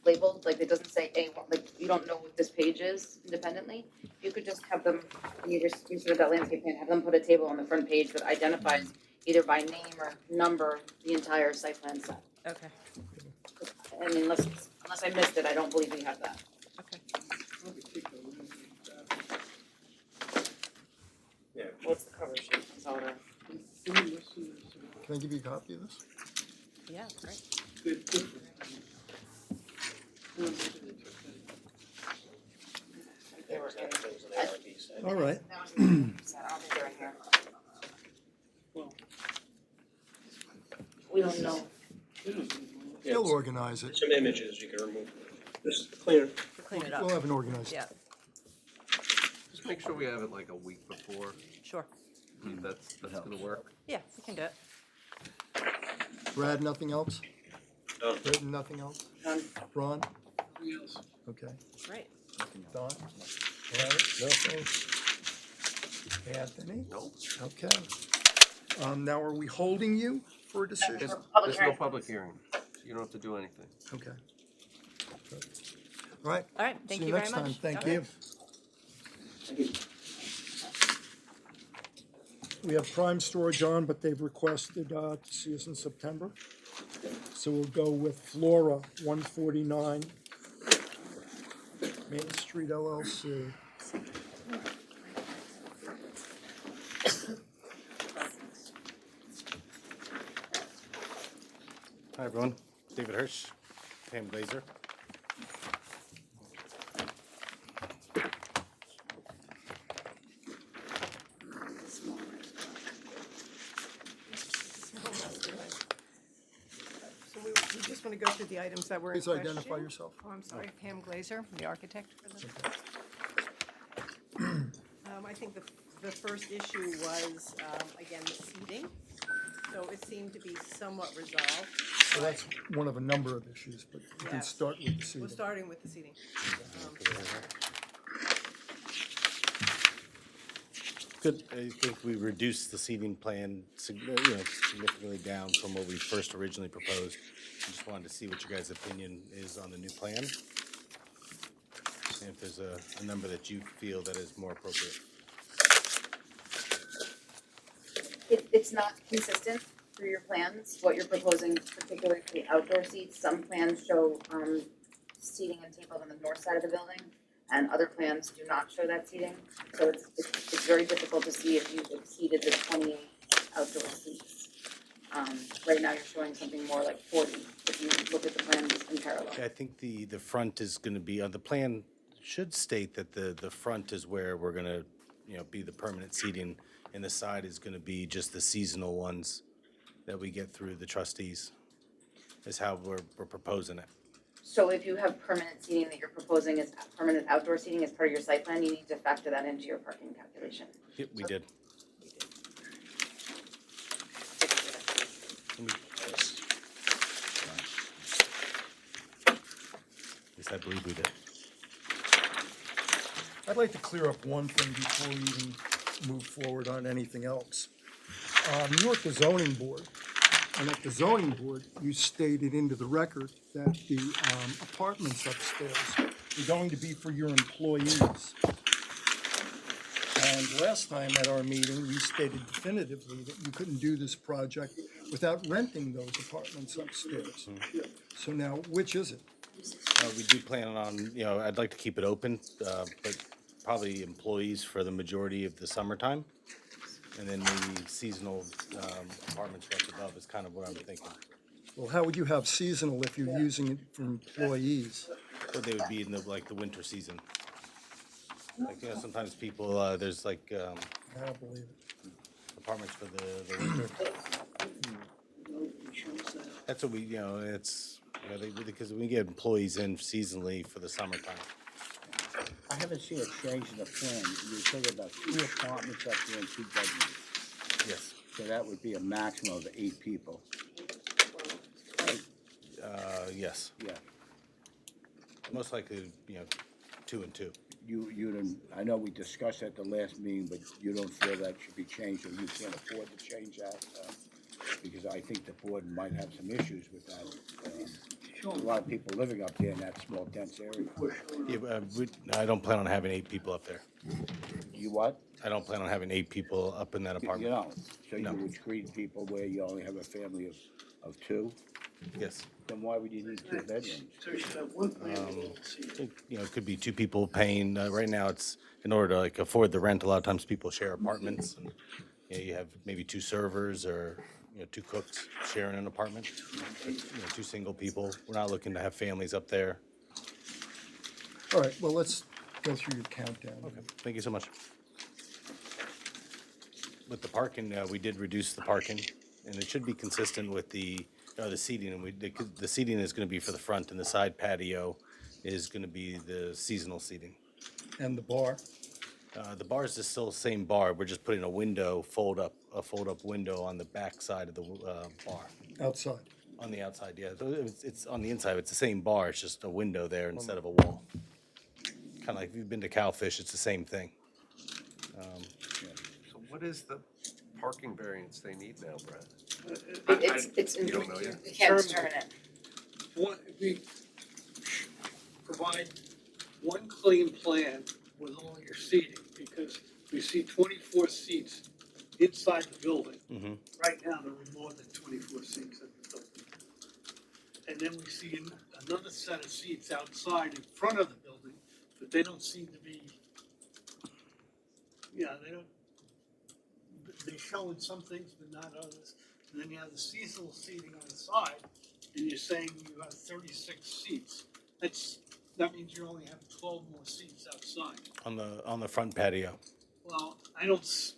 labeled, like it doesn't say A1, like you don't know what this page is independently. If you could just have them, when you sort that landscape plan, have them put a table on the front page that identifies either by name or number the entire site plan set. Okay, I mean, unless I missed it, I don't believe we have that. okay. Yeah. What's the cover sheet? It's all there. Can I give you a copy of this? Yeah, great. They were in. Things in the ARB said. All right. That was in the set. I don't think they're in here. We don't know. They'll organize it. Some images you can remove. Just clear. Clean it We'll up, have an organized. yeah, Just make sure we have it like a week before, sure, that's gonna work. yeah, we can do it. Brad, nothing else? Done. Britton, nothing else? Done. Ron? Yes. Okay. Great. Don? Larry? Nothing. Anthony? Nope. Okay. Now, are we holding you for a decision? There's, Public there's no hearing. public hearing, so you don't have to do anything. Okay. Good. All right. All right, thank See you you very next time. much. Thank Okay. you. We have Prime Storage on, but they've requested to see us in September. So we'll go with Flora, 149 Main Street LLC. Hi, everyone. David Hirsch, Pam Glazer. So we just want to go through the items that were in Please question. identify yourself. Oh, I'm sorry, Pam Glazer, the architect for this. I think the first issue was, again, the seating. So it seemed to be somewhat resolved. So that's one of a number of issues, but you can Yes. start with the We're seating. starting with the seating. Good. I think we reduced the seating plan significantly down from what we first originally proposed. I just wanted to see what your guys' opinion is on the new plan. And if there's a number that you feel that is more appropriate. It's not consistent through your plans, what you're proposing, particularly for the outdoor seats. Some plans show, seating and tables on the north side of the building, and other plans do not show that seating. So it's very difficult to see if you've exceeded the 28 outdoor seats. Right now, you're showing something more like 40, if you look at the plans in parallel. I think the front is gonna be, the plan should state that the front is where we're gonna, be the permanent seating, and the side is gonna be just the seasonal ones that we get through the trustees, is how we're proposing it. So if you have permanent seating that you're proposing as permanent outdoor seating as part of your site plan, you need to factor that into your parking calculation. Yep, we did. At least I believe we did. I'd like to clear up one thing before we even move forward on anything else. You were at the zoning board, and at the zoning board, you stated into the record that the apartments upstairs were going to be for your employees. And last time at our meeting, you stated definitively that you couldn't do this project without renting those apartments upstairs. So now, which is it? We do plan on, I'd like to keep it open, but probably employees for the majority of the summertime. And then maybe seasonal apartments right above is kind of what I'm thinking. Well, how would you have seasonal if you're using it for employees? But they would be in the winter season. Like, sometimes people, there's I don't believe it. apartments for the winter. That's what we, it's, because we get employees in seasonally for the summertime. I haven't seen a change in the plan. You're talking about 2 apartments up there and 2 bedrooms. Yes. So that would be a maximum of 8 people, right? Yes. Yeah. Most likely, 2 and 2. You didn't, I know we discussed at the last meeting, but you don't feel that should be changed, or you can't afford to change that? Because I think the board might have some issues with that. A lot of people living up there in that small dense area. Yeah, I don't plan on having 8 people up there. You what? I don't plan on having 8 people up in that You apartment. don't? So you No. would screen people where you only have a family of 2? Yes. Then why would you need 2 bedrooms? It could be 2 people paying, right now it's, in order to afford the rent, a lot of times people share apartments. And, you have maybe 2 servers or, 2 cooks sharing an apartment. But, 2 single people. We're not looking to have families up there. All right, well, let's go through your countdown. Okay, thank you so much. With the parking, we did reduce the parking, and it should be consistent with the seating, and the seating is gonna be for the front, and the side patio is gonna be the seasonal seating. And the bar? The bar is just still the same bar, we're just putting a fold-up window on the back side of the bar. Outside. On the outside, yeah. So it's on the inside, it's the same bar, it's just a window there instead of a wall. Kinda like, if you've been to Cowfish, it's the same thing. So what is the parking variance they need now, Brad? It's, You don't know yet? we can't determine it. We provide one clean plan with all your seating, because we see 24 seats inside the building. Mm-hmm. Right now, there are more than 24 seats in the building. of seats outside in front of the building, but they don't seem to be, they don't, they show in some things, but not others. And then you have the seasonal seating on the side, and you're saying you have 36 seats. That means you only have 12 more seats outside. On the front patio. Well, I don't see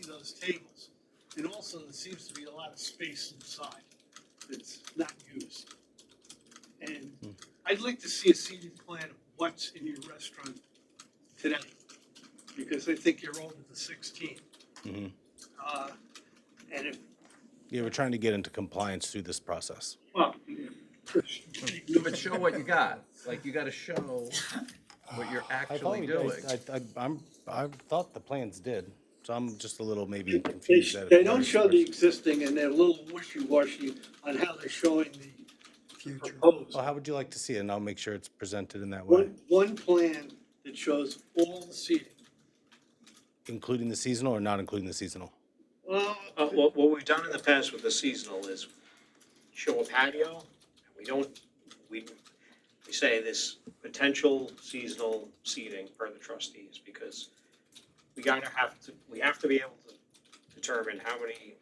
those tables. And also, there seems to be a lot of space inside that's not used. And I'd like to see a seating plan of what's in your restaurant today, because I think you're over the 16. Mm-hmm. And if, Yeah, we're trying to get into compliance through this process. well, But show what you got, like, you gotta show what you're actually doing. I thought the plans did, so I'm just a little maybe they, confused. that they don't show the existing, and they're a little wishy-washy on how they're showing the proposed. Well, how would you like to see it? And I'll make sure it's presented in that way, One plan that shows all the seating. including the seasonal or not including the seasonal? Well, What we've done in the past with the seasonal is show a patio, and we say this potential seasonal seating per the trustees, because we have to be able to determine how many,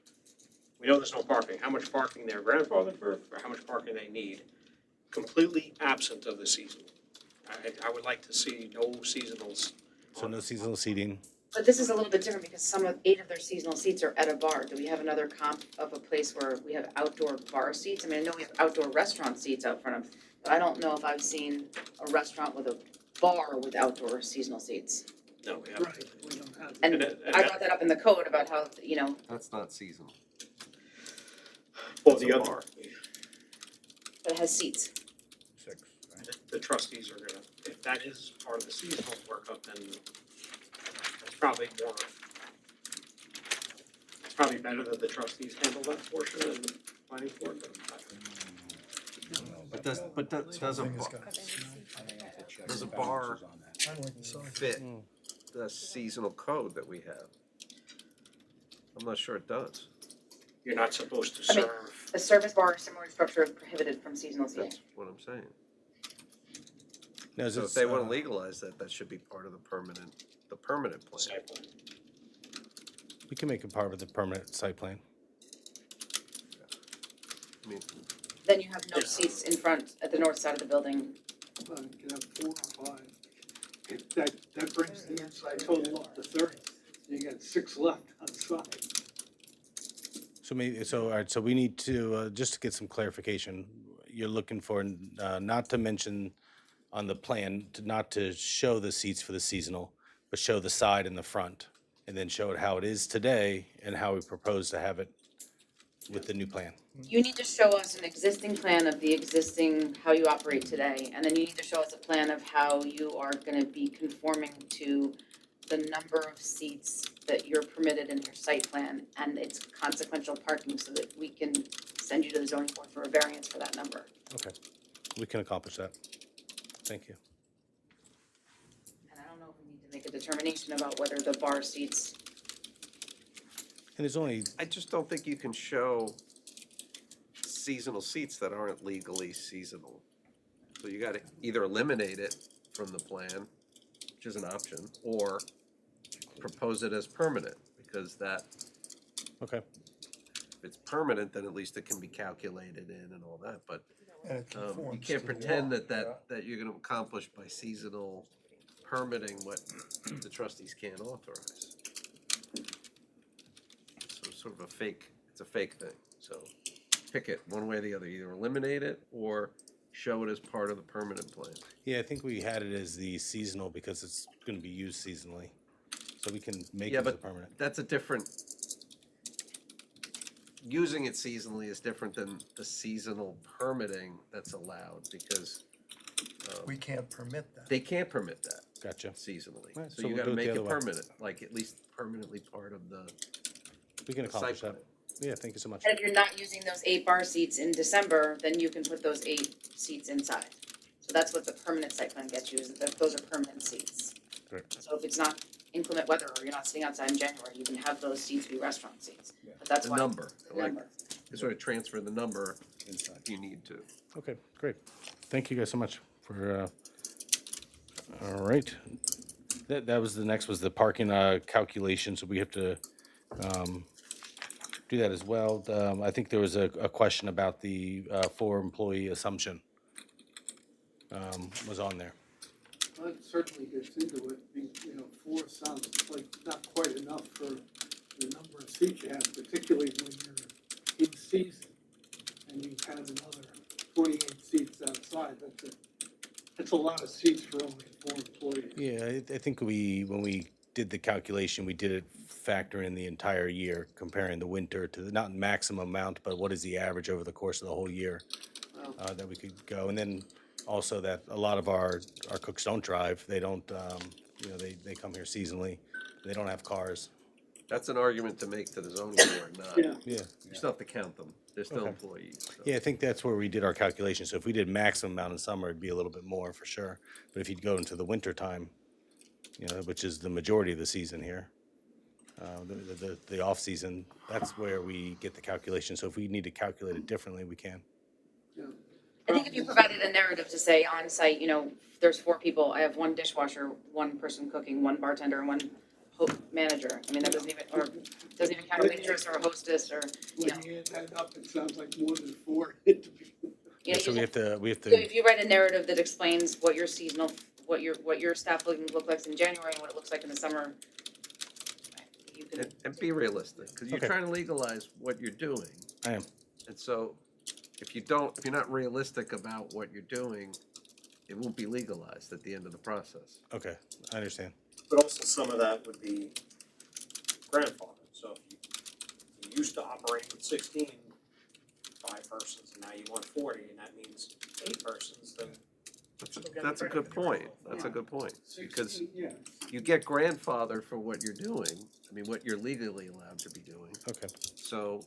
we know there's no parking, how much parking they're grandfathered for, or how much parking they need, completely absent of the seasonal. I would like to see no seasonals. So no seasonal seating. But this is a little bit different because 8 of their seasonal seats are at a bar. Do we have another comp of a place where we have outdoor bar seats? I mean, I know we have outdoor restaurant seats out front of, but I don't know if I've seen a restaurant with a bar with outdoor seasonal seats. No, we haven't. right, we don't have. And And I brought that up in the code about how, That's not seasonal. Well, It's the a other, bar. but it has seats. the trustees are gonna, if that is part of the seasonal workup, then it's probably more, it's probably better that the trustees handle that portion and the planning board, But does a bar fit the seasonal code that we have? I'm not sure it does. you're not supposed to I mean, serve. A service bar or similar structure is prohibited from seasonal seating. That's what I'm saying. Now, is So it, if they wanna legalize that, that should be part of the permanent plan. Site plan. we can make it part of the permanent site plan. I mean, Then you have no seats in front at the north side of the building. You can have 4 or 5. That brings the inside total up to 30. You got 6 left outside. All right, so we need to, just to get some clarification, you're looking for, not to mention on the plan, not to show the seats for the seasonal, but show the side and the front, and then show it how it is today and how we propose to have it with the new plan. You need to show us an existing plan of the existing, how you operate today, and then you need to show us a plan of how you are gonna be conforming to the number of seats that you're permitted in your site plan and its consequential parking so that we can send you to the zoning board for a variance for that number. Okay, we can accomplish that. Thank you. And I don't know if we need to make a determination about whether the bar seats, And there's only, I just don't think you can show seasonal seats that aren't legally seasonal. So you gotta either eliminate it from the plan, which is an option, or propose it as permanent, because that, okay, if it's permanent, then at least it can be calculated in and all that, but And it you conforms can't to the pretend law. that you're gonna accomplish by seasonal permitting what the trustees can't authorize. So it's sort of it's a fake thing, so pick it one way or the other, either eliminate it or show it as part of the permanent plan. yeah, I think we had it as the seasonal because it's gonna be used seasonally. So we can make Yeah, it as a but permanent. that's a different, using it seasonally is different than the seasonal permitting that's allowed, because We can't permit that. they can't permit that Gotcha. seasonally. Right, So so you we'll gotta do it make the it other way. permanent, like at least permanently part of the We can site accomplish plan. that. Yeah, thank you so much. and if you're not using those 8 bar seats in December, then you can put those 8 seats inside. So that's what the permanent site plan gets you, is that those are permanent seats. Great. So if it's not inclement weather or you're not sitting outside in January, you can have those seats be restaurant seats. But that's The why. number, The like, number. you sort of transfer the number Inside. if you need to. Okay, great. thank you guys so much for, all right. That was, the next was the parking calculation, so we have to do that as well. I think there was a question about the 4-employee assumption was on there. That certainly gets into it, you know, 4 sounds like not quite enough for the number of seats you have, particularly when you're in season and you have another 28 seats outside, that's a lot of seats for only 4 employees. Yeah, I think when we did the calculation, we did it factor in the entire year, comparing the winter to the, not maximum amount, but what is the average over the course of the whole year that we could go. And then also that a lot of our cooks don't drive. They don't, they come here seasonally. They don't have cars. That's an argument to make to the zoning board, not, Yeah. Yeah. you still have to count them. They're still Okay. employees. so. Yeah, I think that's where we did our calculation. So if we did maximum amount in summer, it'd be a little bit more for sure. But if you'd go into the winter time, which is the majority of the season here, the off season, that's where we get the calculation. So if we need to calculate it differently, we can. I think if you provided a narrative to say on site, there's 4 people, I have 1 dishwasher, 1 person cooking, 1 bartender, and 1 manager. I mean, that doesn't even count a waitress or a hostess or, When you add that up, it sounds like more than 4. So we have So to, if you write a narrative that explains what your seasonal, what your staffing look like in January and what it looks like in the summer, you can. And be realistic, because you're Okay. trying to legalize what you're doing. I am. And so if you're not realistic about what you're doing, it won't be legalized at the end of the process. Okay, I understand. But also some of that would be grandfathered, so if you used to operate with 16, 5 persons, and now you want 40, and that means 8 persons, then. That's a good point. That's a good point. Because 16, yeah. you get grandfathered for what you're doing, what you're legally allowed to be doing. Okay. So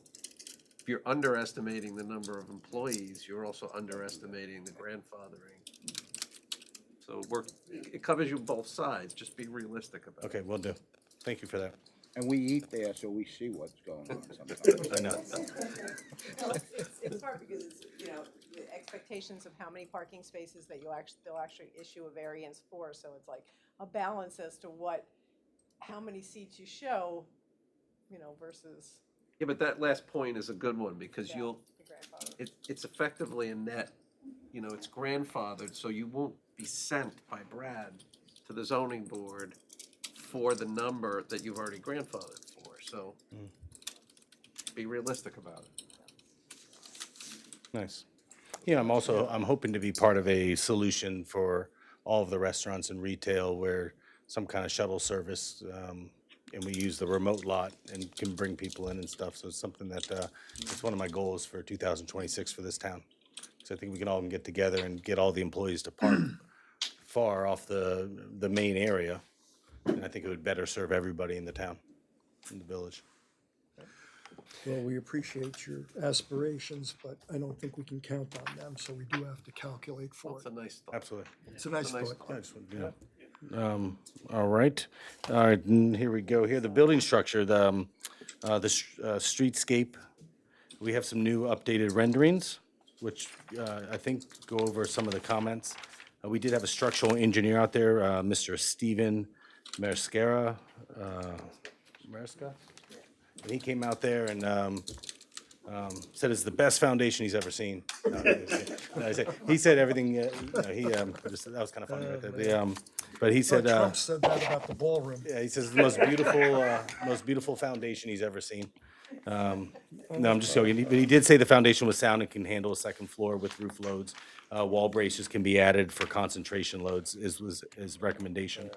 if you're underestimating the number of employees, you're also underestimating the grandfathering. So it covers you both sides, just be realistic about it. Okay, will do. Thank you for that. And we eat there, so we see what's going on sometimes. I know. Well, it's hard because it's, the expectations of how many parking spaces that they'll actually issue a variance for, so it's like a balance as to how many seats you show, versus Yeah, but that last point is a good one, because Yeah. you'll, the grandfather. it's effectively a net, it's grandfathered, so you won't be sent by Brad to the zoning board for the number that you've already grandfathered for, so be realistic about it. Nice. Yeah, I'm hoping to be part of a solution for all of the restaurants and retail where some kind of shuttle service, and we use the remote lot and can bring people in and stuff. So it's something that, it's one of my goals for 2026 for this town. So I think we can all get together and get all the employees to park far off the main area. And I think it would better serve everybody in the town, in the village. Well, we appreciate your aspirations, but I don't think we can count on them, so we do have to calculate for That's it. a nice thought. Absolutely. It's a nice nice thought. Yeah, I just wanted to do that. All right, and here we go. Here, the building structure, the streetscape. We have some new updated renderings, which I think go over some of the comments. We did have a structural engineer out there, Mr. Steven Marisca. And he came out there and said it's the best foundation he's ever seen. He said everything. That was kind of funny. Right? But he said, Trump said that about the ballroom. yeah, he says the most beautiful foundation he's ever seen. No, I'm just joking. But he did say the foundation was sound and can handle a second floor with roof loads. Wall braces can be added for concentration loads. Was his recommendation.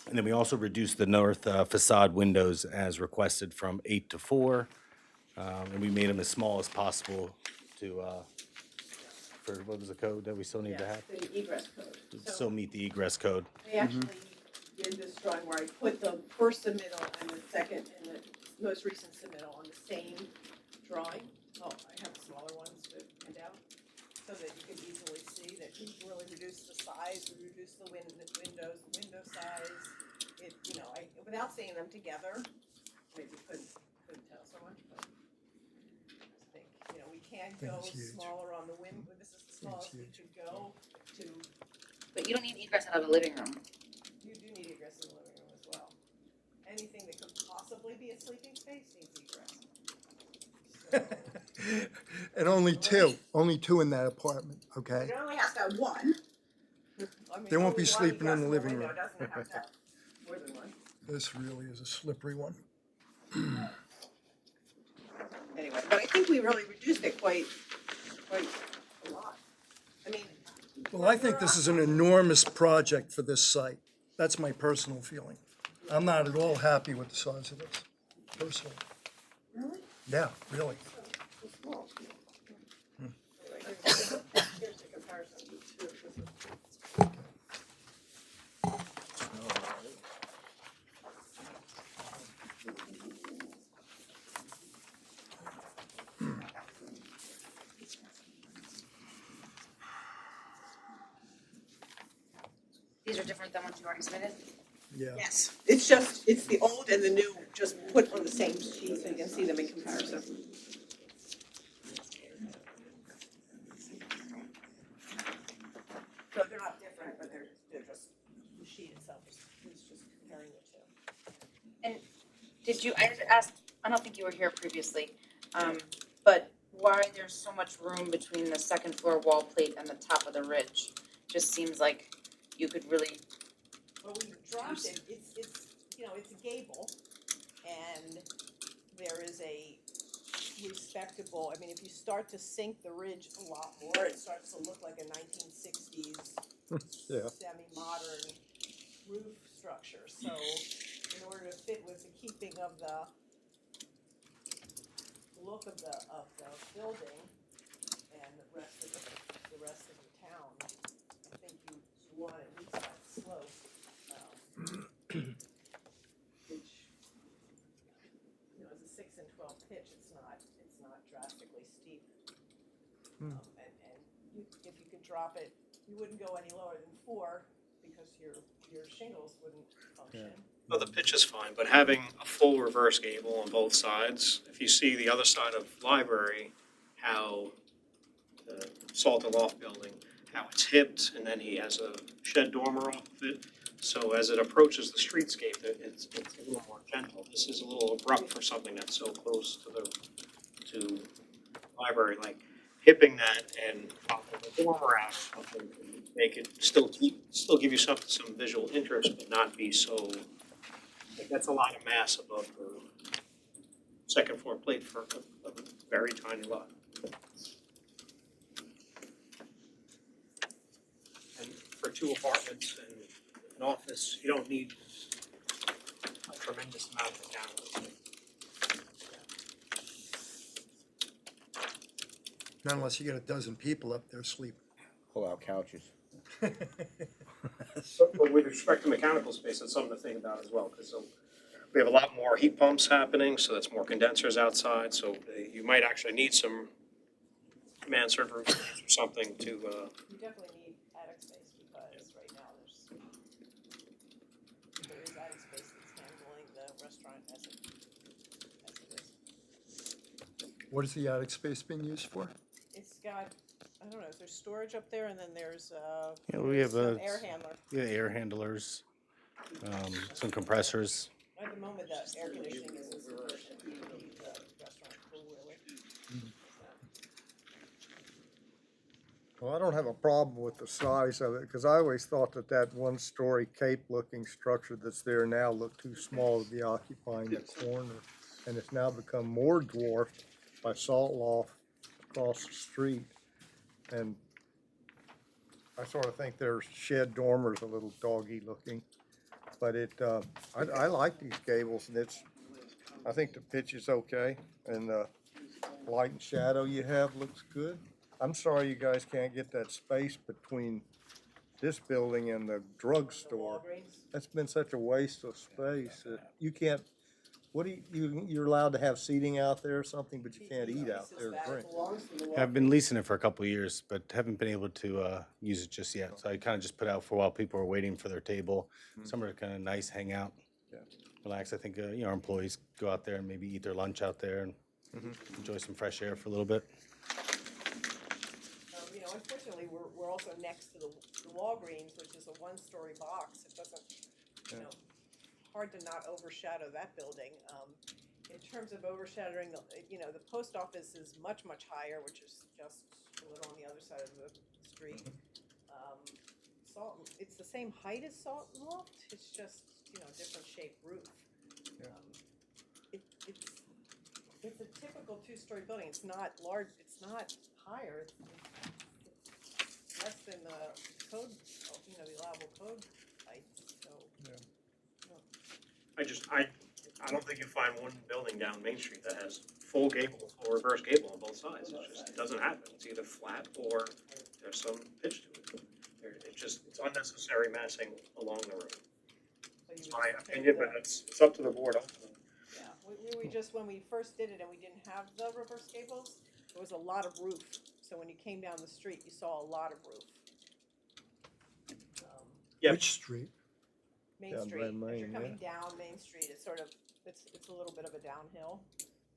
And then we also reduced the north facade windows as requested from 8 to 4. And we made them as small as possible to, for what was the code that we still need to have? The egress code. Still meet the egress code. I actually did this drawing where I put the first submittal and the second and the most recent submittal on the same drawing. Oh, I have smaller ones to hand out, so that you can easily see that we really reduced the size, we reduced the windows, the window size. It, without seeing them together, maybe couldn't tell so much, but I think, we can go That's huge. smaller on the this is the smallest it could go to, But you don't need egress out of the living room. you do need egress in the living room as well. Anything that could possibly be a sleeping space needs egress. And only two in that apartment, okay? It only has to have one. I mean, They won't be only one sleeping in the egress living window, room. doesn't have to have more than one. This really is a slippery one. Anyway, but I think we really reduced it quite a lot. I mean, Well, I think this is an enormous project for this site. That's my personal feeling. I'm not at all happy with the size of this, personally. really? Yeah, really. So small. Anyway, here's the comparison. These are different than what you already submitted? Yeah. Yes, it's the old and the new, just put on the same sheet so you can see them in comparison. So they're not different, but they're just, the sheet itself is just comparing the two. And did you, I just asked, I don't think you were here previously, but why there's so much room between the second floor wall plate and the top of the ridge? Just seems like you could really, Well, we dropped it, it's, you know, it's a gable, and there is a respectable, I mean, if you start to sink the ridge a lot more, it starts to look like a 1960s Yeah. semi-modern roof structure, so in order to fit with the keeping of the look of the building and the rest of the town, I think you want at least that slope, which, you know, as a 6 and 12 pitch, it's not drastically steep. And if you could drop it, you wouldn't go any lower than 4 because your shingles wouldn't function. Well, the pitch is fine, but having a full reverse gable on both sides, if you see the other side of library, how the Salt and Loft building, how it's hipped, and then he has a shed dormer off of it. So as it approaches the streetscape, it's a little more gentle. This is a little abrupt for something that's so close to library, like hipping that and popping the dormer out, something to make it still give you some visual interest, but not be so, like, that's a lot of mass above the second floor plate for a very tiny lot. And for 2 apartments and an office, you don't need a tremendous amount of mechanical. Not unless you get a dozen people up there sleeping. Pull out couches. But with respect to mechanical space, that's something to think about as well, because we have a lot more heat pumps happening, so that's more condensers outside, so you might actually need some mansard roof space or something to, You definitely need attic space because right now there is attic space that's handling the restaurant as it is. What is the attic space being used for? It's got, I don't know, there's storage up there and then there's Yeah, we have some air handler. yeah, air handlers, some compressors. At the moment, the air conditioning isn't sufficient to keep the restaurant cool, really. Well, I don't have a problem with the size of it, because I always thought that that one-story cape-looking structure that's there now looked too small to be occupying the corner. And it's now become more dwarfed by Salt Loft across the street. And I sort of think their shed dormer's a little doggy-looking. But I like these gables, and I think the pitch is okay, and the light and shadow you have looks good. I'm sorry you guys can't get that space between this building and the drugstore. That's been such a waste of space. You can't, you're allowed to have seating out there or something, but you can't eat out there to drink. I've been leasing it for a couple of years, but haven't been able to use it just yet. So I kind of just put out for a while. People are waiting for their table. Somewhere kind of nice, hang out, relax. I think our employees go out there and maybe eat their lunch out there and enjoy some fresh air for a little bit. You know, know, unfortunately, we're also next to the Walgreens, which is a one-story box. It doesn't, you know, hard to not overshadow that building. In terms of overshadowing, you know, the post office is much, much higher, which is just a little on the other side of the street. Salt, it's the same height as Salt and Loft, it's just, you know, different shaped roof. It's a typical two-story building, it's not large, it's not higher, it's less than the code, you know, the allowable code height, so. I don't think you find one building down Main Street that has full gable or reverse gable on both sides. It doesn't happen. It's either flat or there's some pitch to it. It's unnecessary massing along the road. It's my opinion, but it's up to the board ultimately. Yeah, we just, when we first did it and we didn't have the reverse gables, there was a lot of roof. So when you came down the street, you saw a lot of roof. Yeah. Which street? Main Down Street, by as you're Main, coming down Main Street, it's sort of, it's a little bit of a downhill.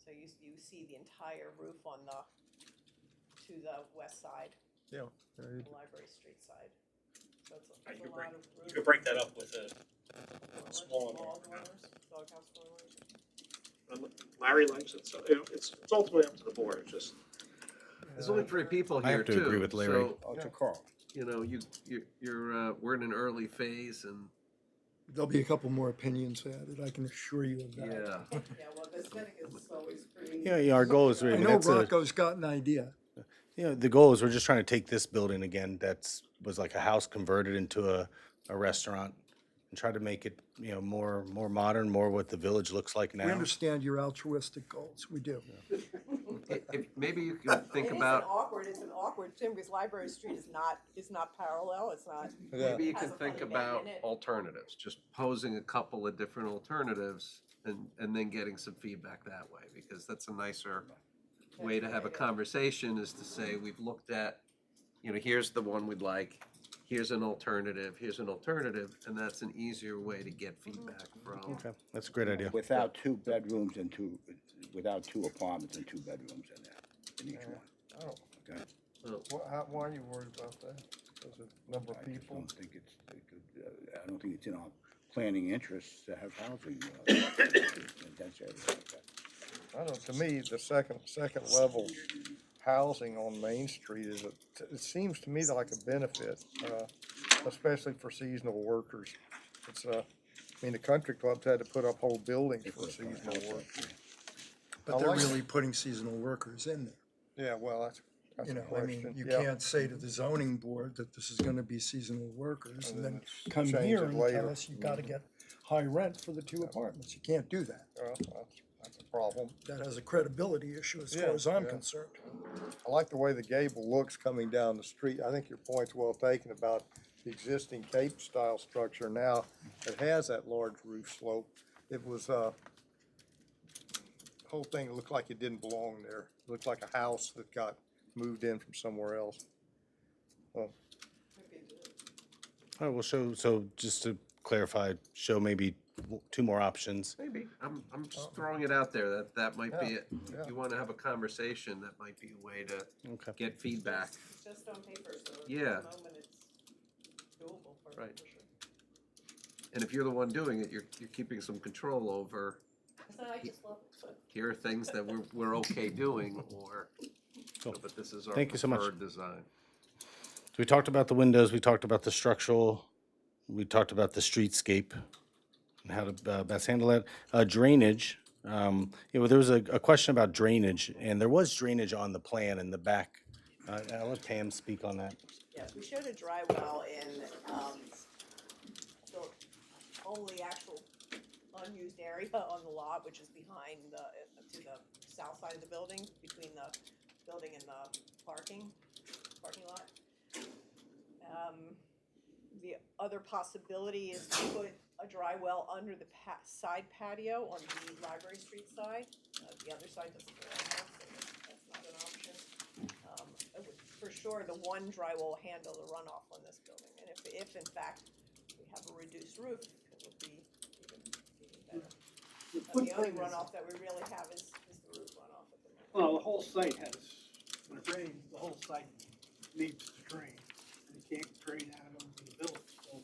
So you see the entire roof on to the west side, Yeah. the Library Street side. So it's a You lot of roof. could break that up with a Small small. dormers, doghouse dormers. Larry likes it, so, you know, it's ultimately up to the board. It's just, There's only 3 people I here have too. to agree with Larry. So, Oh, to Carl. you know, you're we're in an early phase and, There'll be a couple more opinions added, I can assure you of that. yeah. Yeah, well, the aesthetic is always pretty. Yeah, our goal is, I really know that's a, Rocco's got an idea. you know, the goal is we're just trying to take this building again, was like a house converted into a restaurant, and try to make it, you know, more modern, more what the village looks like now. We understand your altruistic goals, we do. Maybe you can think It's an awkward, Tim, because Library Street is not parallel, it's not. Maybe you has can a think funny bend about in it. alternatives, just posing a couple of different alternatives and then getting some feedback that way, because that's a nicer way to have a conversation, is to say, we've looked at, you know, here's the one we'd like, here's an alternative, and that's an easier way to get feedback from. Okay, that's a great idea. Without 2 bedrooms without 2 apartments and 2 bedrooms in there, in each one. I don't, Okay? why are you worried about that? Because of number of I just people? don't think I don't think it's in our planning interests to have housing, in dense areas like that. I don't know, to me, the second level housing on Main Street it seems to me like a benefit, especially for seasonal workers. It's, I mean, the country clubs had to put up whole buildings for seasonal workers. But they're really putting seasonal workers in there. Yeah, well, that's You a know, I mean, question. you Yeah. can't say to the zoning board that this is gonna be seasonal workers and then come change here it and later. tell us you gotta get high rent for the 2 apartments. You can't do that. Well, that's a problem. That has a credibility issue as far Yeah, as I'm yeah. concerned. I like the way the gable looks coming down the street. I think your point's well taken about the existing Cape-style structure now that has that large roof slope. It was, the whole thing looked like it didn't belong there. It looked like a house that got moved in from somewhere else. Well, All right, well, so just to clarify, show maybe 2 more options. Maybe, I'm just throwing it out there, that might be it. Yeah. If you wanna have a conversation, that might be a way to Okay. get feedback. It's just on paper, so at Yeah. the moment it's doable for Right. sure. And if you're the one doing it, you're keeping some control over, So I just love it, so. here are things that we're okay doing, or, but this is our Thank you so much. preferred design. So we talked about the windows, we talked about the structural, we talked about the streetscape, and how to best handle it. Drainage, you know, there was a question about drainage, and there was drainage on the plan in the back. I'll let Pam speak on that. Yes, we showed a dry well in, the only actual unused area on the lot, which is behind to the south side of the building, between the building and the parking lot. The other possibility is to put a dry well under the side patio on the Library Street side. The other side doesn't go on that, so that's not an option. For sure, the one dry well will handle the runoff on this building, and if in fact we have a reduced roof, it will be even better. The only runoff that we really have is the roof runoff at the moment. Well, the whole site has, when it rains, the whole site needs to drain, and you can't drain out over the village, so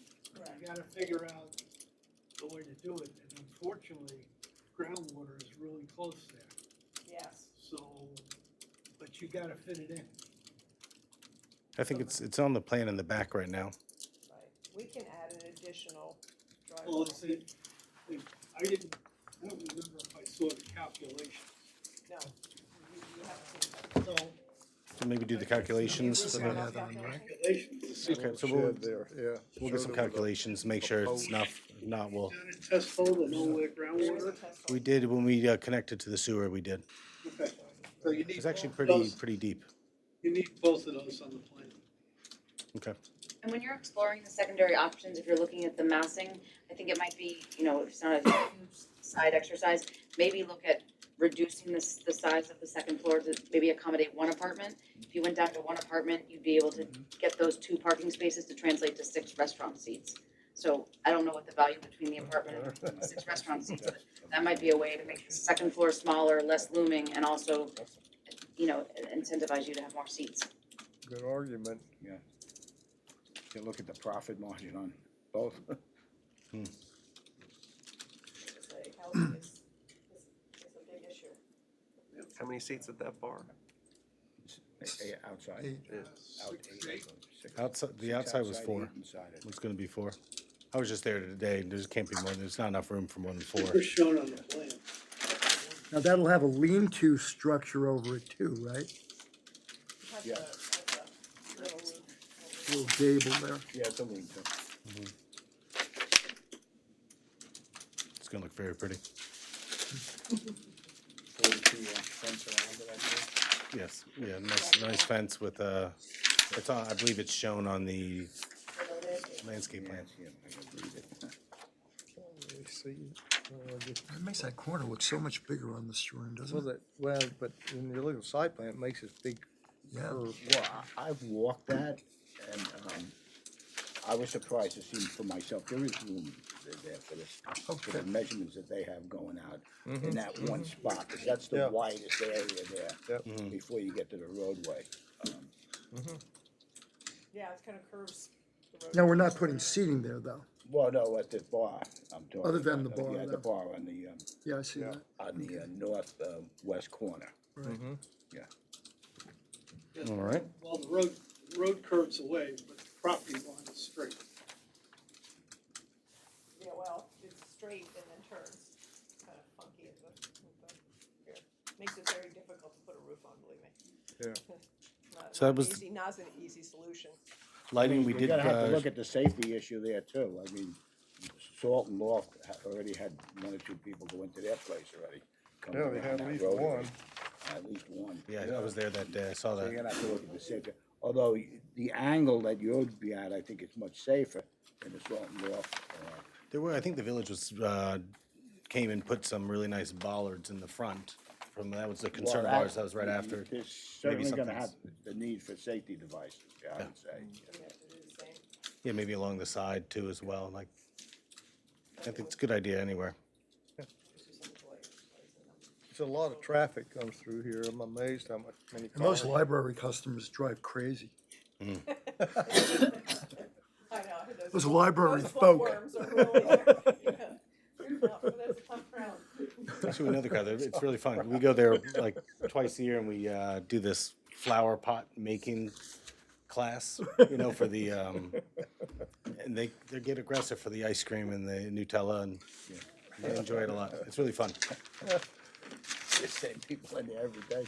you gotta figure out the way to do it, and unfortunately, groundwater is really close there, Yes. so, but you gotta fit it in. I think it's on the plan in the back right now. Right. We can add an additional Well, driveway. I don't remember if I saw the calculations. No, you have to. So. So maybe do the calculations for Yeah, the, Calculations. okay, so we'll, Shed there, yeah. we'll get some calculations, make sure it's enough. If not, we'll, Down in test hole to know where groundwater. we did, when we connected to the sewer, we did. Okay. So you need It's actually both of pretty, those- pretty deep. You need both of those on the plan. Okay. And when you're exploring the secondary options, if you're looking at the massing, I think it might be, you know, if it's not a huge side exercise, maybe look at reducing the size of the second floor to maybe accommodate one apartment. If you went down to one apartment, you'd be able to get those 2 parking spaces to translate to 6 restaurant seats. So I don't know what the value between the apartment and the 6 restaurant seats, but that might be a way to make the second floor smaller, less looming, and also, you know, incentivize you to have more seats. Good argument. Yeah. You look at the profit margin on both. Housing is a big issue. How many seats at that bar? Outside. Eight. Out eight. Six. Outside, the Six outside was 4. eight inside it. It's gonna be 4. I was just there today, there can't be more, there's not enough room for more than 4. They're shown on the plan. Now, that'll have a lean-to structure over it too, right? Has Yeah. a little roof. Little gable there. Yeah, it's a lean to. It's gonna look very pretty. 42 fence around it, I think. Yes, yeah, nice fence with, it's on, I believe it's shown on the landscape plan. Yeah, I can read it. Let me see. It makes that corner look so much bigger on this drawing, doesn't it? Well, but when you look at the side plan, it makes this big Yeah. curve. Well, I've walked that, and I was surprised to see for myself, there is room there for this, for the measurements that they have going out in that one spot, 'cause that's the Yeah. widest area there, Yep. before you get to the roadway. Yeah, it kind of curves the road. Now, we're not putting seating there, though. Well, no, at the bar, I'm talking. Other than the about. bar, Yeah, the though. bar on the, Yeah, I see that. northwest corner. Right. Yeah. All right. Well, the road curves away, but the property line is straight. Yeah, well, it's straight and then turns, kind of funky at the here. Makes it very difficult to put a roof on, believe me. Yeah. So that was- Not an easy solution. Lighting, we You're did, gonna have to look at the safety issue there too. I mean, Salt and Loft already had 1 or 2 people go into their place already. coming Yeah, they around had that at least road. one. At least one. yeah, I was there that day, I saw So you're that. gonna have to look at the safety. Although the angle that you'd be at, I think is much safer than the Salt and Loft. There were, I think the village was, came and put some really nice bollards in the front. From, that was the concern of ours, that was right after. There's certainly gonna have something's- the need for safety devices, I would say. We have to do the same. Yeah, maybe along the side too as well, like, I think it's a good idea anywhere. It's a lot of traffic comes through here. I'm amazed how many And those cars. library customers drive crazy. I know, Those library folk. bookworms are really there. Yeah. That's a tough crowd. Actually, another crowd, it's really fun. We go there like twice a year and we do this flower pot making class, you know, for the, and they get aggressive for the ice cream and the Nutella and they enjoy it a lot. It's really fun. The same people in there every day.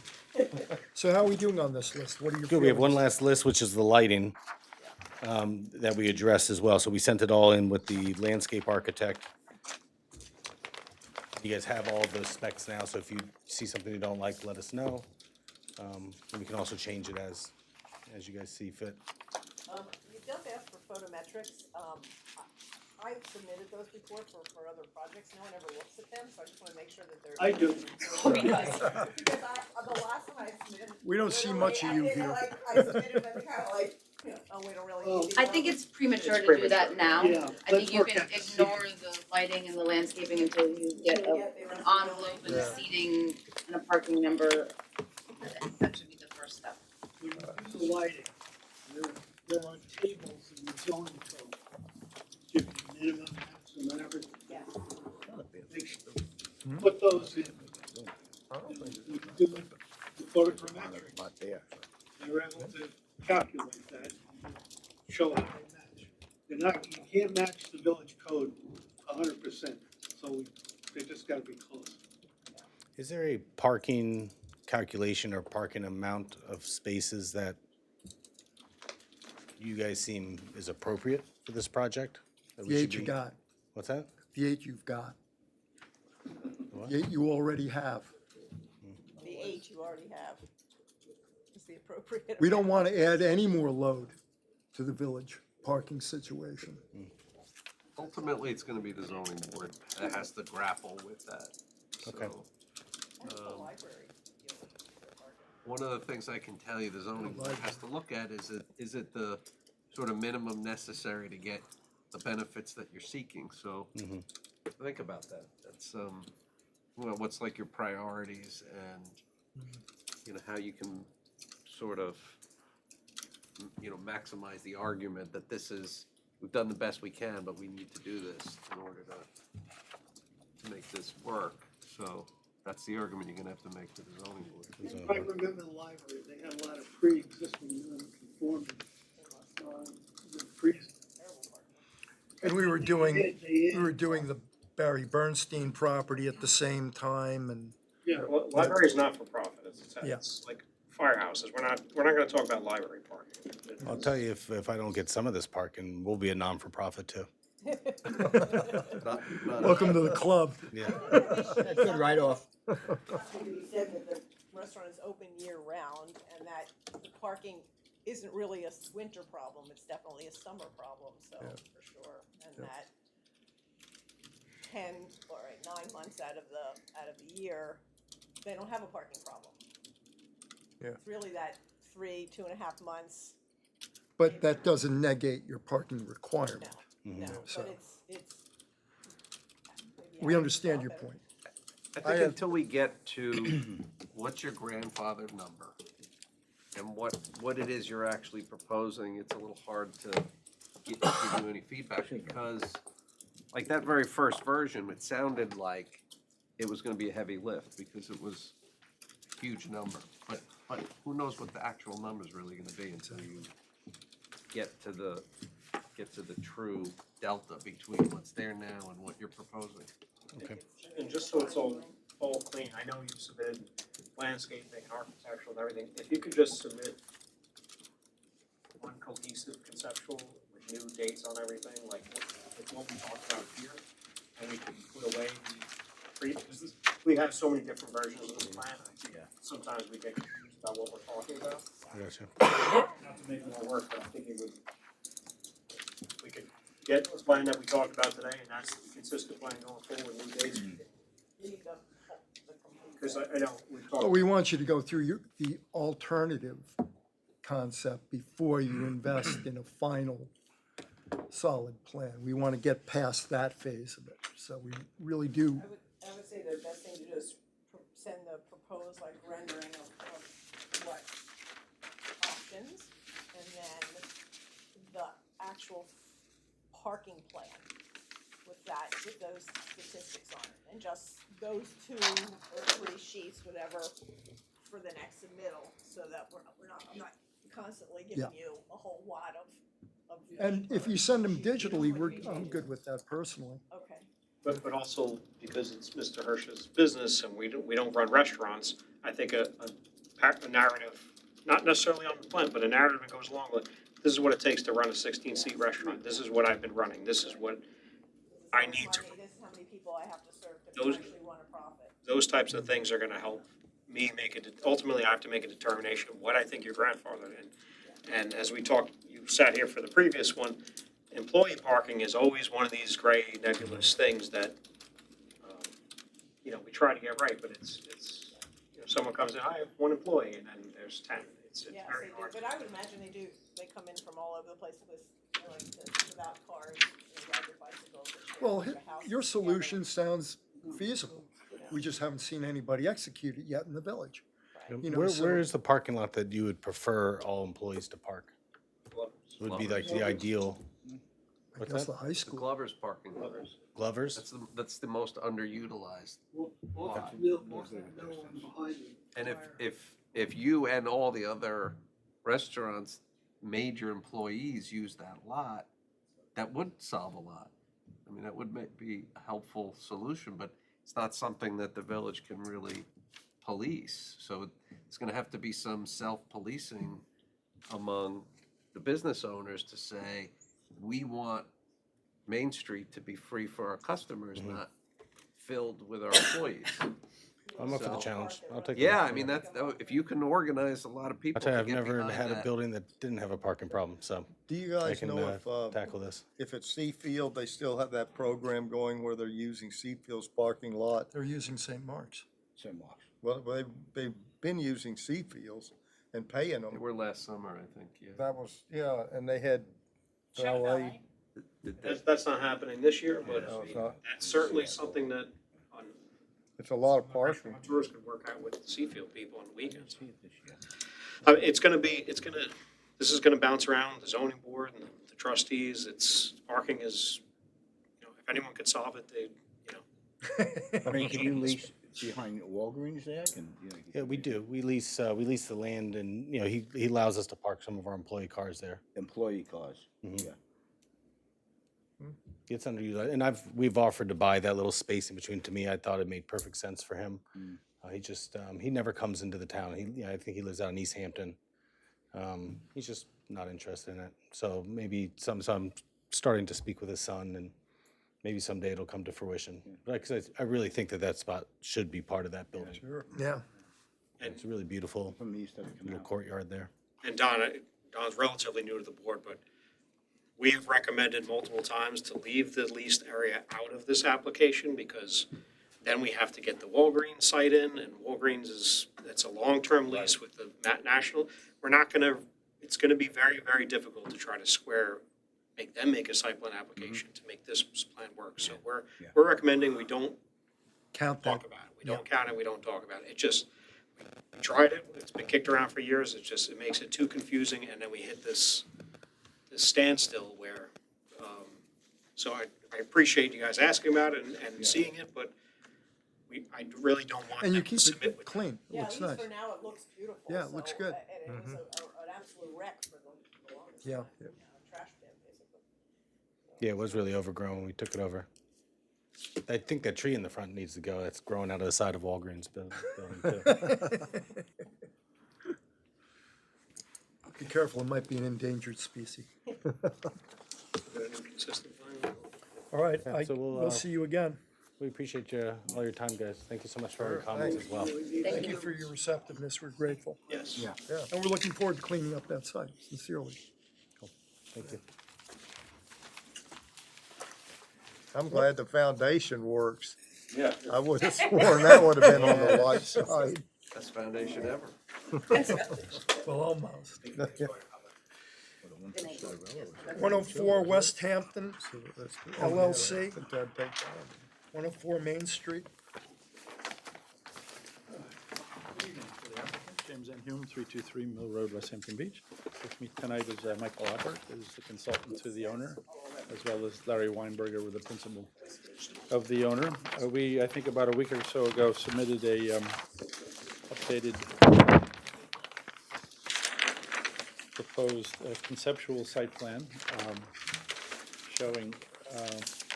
So how are we doing on this list? What are your Good, we have one feelings? last list, which is the lighting, that we addressed as well. So we sent it all in with the landscape architect. You guys have all the specs now, so if you see something you don't like, let us know. And we can also change it as you guys see fit. You just asked for photometrics. I've submitted those before for other projects. No one ever looks at them, so I just wanna make sure that they're. I do. Because the last one I submitted. We don't see much of you literally, here. I submitted them kind of like, oh, we don't really need these I think numbers. it's premature It's to do that now. Yeah, I let's think you work can out the ignore the lighting and the landscaping until you get an envelope and a seating and a parking number. That should be the first step. When you do the lighting, there are tables in the zoning code, giving you minimum, maximum, everything. Yeah. They should put those in. You can do it photogrammetric. Not there. They're able to calculate that, and show how they match. They're not, you can't match the village code 100%, so they just gotta be close. Is there a parking calculation or parking amount of spaces that you guys seem is appropriate for this project? that we The should 8 you be- got, What's that? the 8 you've got, What? the 8 you already have. The 8 you already have is the appropriate. We don't want to add any more load to the village parking situation. Ultimately, it's gonna be the zoning board that has to grapple with that. Okay. So, one of the things I can tell you the zoning board has to look at is it the sort of minimum necessary to get the benefits that you're seeking? So think about that. That's, well, what's like your priorities and, you know, how you can sort of, you know, maximize the argument that this is, we've done the best we can, but we need to do this in order to make this work. So that's the argument you're gonna have to make to the zoning board. I remember the library, they had a lot of pre-existing non-conforming, the pre. And we were doing, They- we were doing the Barry Bernstein property at the same time, and Yeah, Well, library is not for profit, Yeah. it's like firehouses, we're not gonna talk about library parking. I'll tell you, if I don't get some of this parking, we'll be a non-for-profit too. welcome to the club. Yeah. Good write-off. It could be said that the restaurant is open year-round and that the parking isn't really a winter problem, it's definitely a summer problem, so, for sure. And that 9 months out of the year, they don't have a parking problem. Yeah. It's really that 2.5 months, But that doesn't negate your parking requirement. no, So- but it's. We understand your point. I I think have- until we get to what's your grandfather number and what it is you're actually proposing, it's a little hard to give you any feedback because like that very first version, it sounded like it was gonna be a heavy lift because it was a huge number. But who knows what the actual number's really gonna be until you get to the true delta between what's there now and what you're proposing. Okay. And just so it's all clean, I know you've submitted landscaping, architectural and everything, if you could just submit one cohesive conceptual with new dates on everything, like what we talked about here, and we can put away because we have so many different versions of this plan, I think sometimes we get confused about what we're talking about. I got you. Not to make more work, but I think we could get the plan that we talked about today, and that's the consistent plan going forward, new dates. Because I know we've talked. But we want you to go through the alternative concept before you invest in a final solid plan. We want to get past that phase of it. So we really do, I would say the best thing to do is send the proposed like rendering of what options, and then the actual parking plan with those statistics on it, and just those 2 or 3 sheets, whatever, for the next submittal, so that I'm not constantly giving you a whole lot of. and if you send them digitally, I'm good with that personally. Okay. But also, because it's Mr. Hirsch's business and we don't run restaurants, I think a narrative, not necessarily on the plan, but a narrative that goes along with, this is what it takes to run a 16-seat restaurant, this is what I've been running, this is what I need to. This is how many people I have to serve to Those- actually run a profit. Those types of things are gonna help me ultimately I have to make a determination of what I think your grandfather did. And as we talked, you sat here for the previous one, employee parking is always one of these gray nebulous things that, we try to get right, but it's, someone comes in, I have 1 employee, and then there's 10. It's Yes, very they do, hard. but I would imagine they come in from all over the place with, without cars, ride their bicycles. or share Well, the house your together. solution sounds feasible. We just haven't seen anybody execute it yet in the village. You know, Where so- is the parking lot that you would prefer all employees to park? would be like the ideal. I What's guess that? the high The school. Glover's parking lot. Glover's? That's the most underutilized. Off that middle one behind it. And if you and all the other restaurants, major employees use that lot, that would solve a lot. I mean, that would be a helpful solution, but it's not something that the village can really police. So it's gonna have to be some self-policing among the business owners to say, we want Main Street to be free for our customers, not filled with our employees. I'm up for the So- challenge. I'll take. a Yeah, look. I mean, if you can organize a lot of people I'll tell you, to I've get never behind had a that. building that didn't have a parking problem, so Do you I guys can know tackle this. if at Seafield, they still have that program going where they're using Seafield's parking lot? They're using St. Mark's. St. Mark's. Well, they've been using Seafield's and paying They them. were last summer, I think, yeah. That was, yeah, and they had valet. That's not happening this year, but No, it's not. that's certainly something that on It's a lot of parking. tours could work out with the Seafield people on the weekends. This is gonna bounce around the zoning board and the trustees. Parking is, if anyone could solve it, I mean, can you lease behind Walgreens there? Yeah, we do. We lease the land, and he allows us to park some of our employee cars there. Employee cars, Mhm. yeah. It's underutilized, and we've offered to buy that little space in between. To me, I thought it made perfect sense for him. He never comes into the town. I think he lives out in East Hampton. He's just not interested in it. So maybe so I'm starting to speak with his son, and maybe someday it'll come to fruition. But I really think that spot should be part of that building. Sure. Yeah. It's a really beautiful From the east of the little canal. courtyard there. and Don's relatively new to the board, but we have recommended multiple times to leave the leased area out of this application because then we have to get the Walgreens site in, and Walgreens it's a long-term lease with the National. It's gonna be very, very difficult to try to make them make a site plan application to make this plan work. So we're recommending we don't Count talk that. about it. We don't count it, we don't talk about it. It just, we tried it, it's been kicked around for years, it makes it too confusing, and then we hit this standstill where, so I appreciate you guys asking about it and seeing it, but I really don't want And you them to keep submit it with clean. It Yeah, looks at least nice. for now, it looks beautiful. Yeah, it looks so, good. And it was an absolute wreck for the longest Yeah. time. Trash bin, basically. Yeah, it was really overgrown when we took it over. I think that tree in the front needs to go. That's growing out of the side of Walgreens building too. Be careful, it might be an endangered species. consistent plan. All right, Yeah, so we'll see you again. We appreciate all your time, guys. Thank you so much for all your comments as well. Thank you for your receptiveness, we're grateful. Yes. Yeah. And we're looking forward to cleaning up that site, sincerely. Thank you. I'm glad the foundation works. Yeah. I would have sworn that would have been on the light side. Best foundation ever. Well, almost. 104 West Hampton LLC, 104 Main Street. James N. Hume, 323 Mill Road, West Hampton Beach. With me tonight is Michael Albert, who's the consultant to the owner, as well as Larry Weinberger, with the principal of the owner. We, I think about a week or so ago, submitted a updated proposed conceptual site plan showing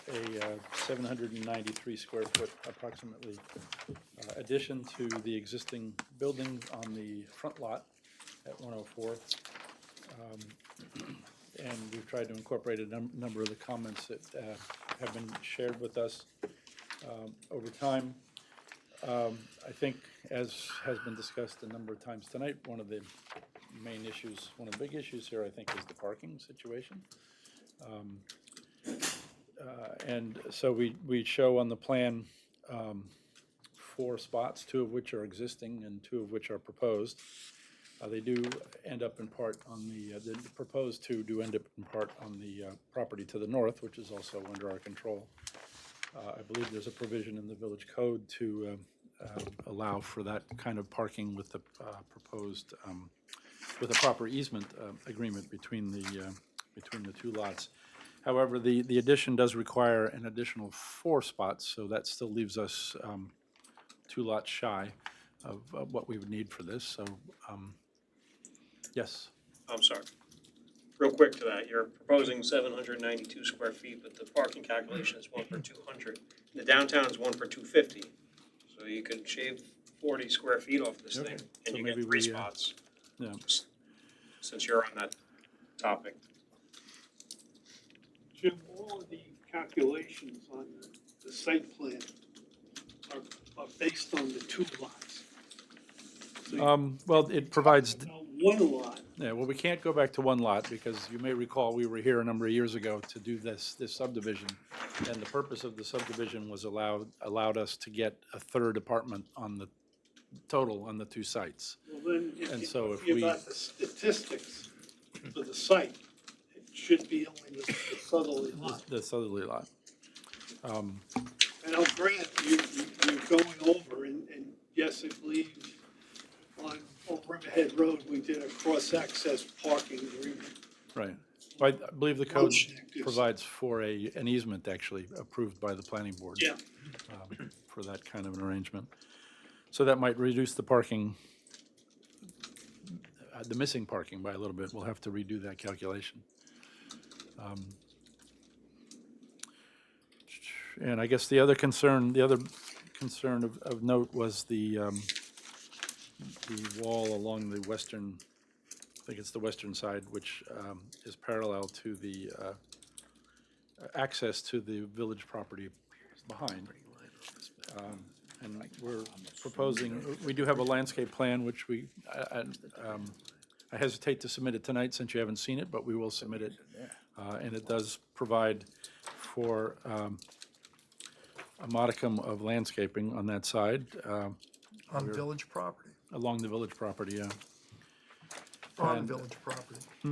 a 793 square foot approximately addition to the existing building on the front lot at 104. And we've tried to incorporate a number of the comments that have been shared with us over time. I think, as has been discussed a number of times tonight, one of the main issues, one of the big issues here, I think, is the parking situation. And so we show on the plan 4 spots, 2 of which are existing and 2 of which are proposed. They do end up in part on the proposed 2 do end up in part on the property to the north, which is also under our control. I believe there's a provision in the village code to allow for that kind of parking with the proposed, with a proper easement agreement between the between the two lots. However, the addition does require an additional 4 spots, so that still leaves us 2 lots shy of what we would need for this, so, yes. I'm sorry. Real quick to that, you're proposing 792 square feet, but the parking calculation is 1 per 200. The downtown is 1 per 250. So you could shave 40 square feet off this Okay. thing, So and you maybe get 3 we, spots, Yeah, since you're on that topic. Jim, all of the calculations on the site plan are based on the 2 lots. So you well, it provides, know, 1 lot, yeah, well, we can't go back to 1 lot, because you may recall, we were here a number of years ago to do this subdivision, and the purpose of the subdivision was allowed us to get a 3rd apartment on the total on the 2 sites. well then, And if so you if give we- out the statistics for the site, it should be only the southerly lot. The southerly lot. And I'll grant you're going over, and yes, I believe on Riverhead Road, we did a cross-access parking agreement. Right. Well, I believe the code Motion is- provides for an easement, actually, approved by the planning board. Yeah. For that kind of an arrangement. So that might reduce the parking, the missing parking by a little bit. We'll have to redo that calculation. And I guess the other concern of note was the wall along the western, I think it's the western side, which is parallel to the access to the village property behind. And we're proposing, we do have a landscape plan, which I hesitate to submit it tonight since you haven't seen it, but we will submit it. And it does provide for a modicum of landscaping on that side. On village property, Along the village property, yeah. on And- village property. We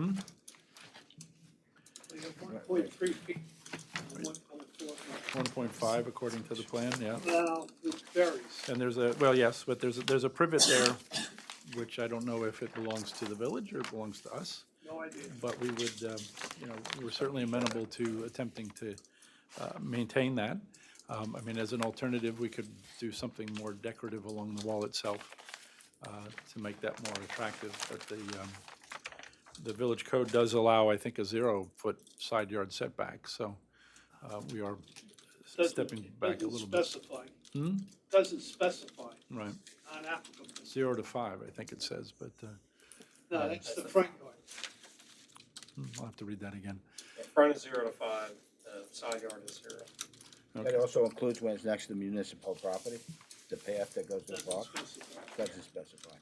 have 1.3 feet and 1.4 feet. 1.5 according to the plan, yeah. Now, it varies. And there's well, yes, but there's a privet there, which I don't know if it belongs to the village or it belongs to us. No idea. But we would, we're certainly amenable to attempting to maintain that. I mean, as an alternative, we could do something more decorative along the wall itself to make that more attractive. But the village code does allow, I think, a 0-foot side yard setback, so we are stepping back a little bit. Doesn't specify. Doesn't specify, Right, not applicable. 0 to 5, I think it says, but No, that's the front yard. I'll have to read that again. Front is 0 to 5, side yard is 0. That also includes when it's next to municipal property, the path that goes to the park, doesn't specify.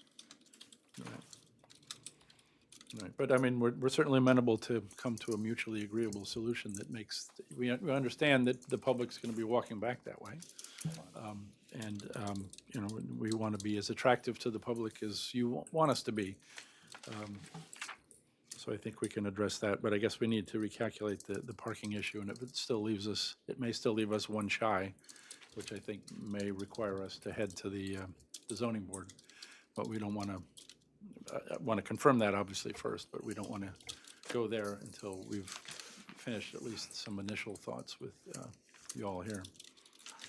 Right, but I mean, we're certainly amenable to come to a mutually agreeable solution that makes, we understand that the public's gonna be walking back that way. We want to be as attractive to the public as you want us to be. So I think we can address that, but I guess we need to recalculate the parking issue, and if it still leaves us, it may still leave us 1 shy, which I think may require us to head to the zoning board. But we don't want to confirm that obviously first, but we don't want to go there until we've finished at least some initial thoughts with you all here.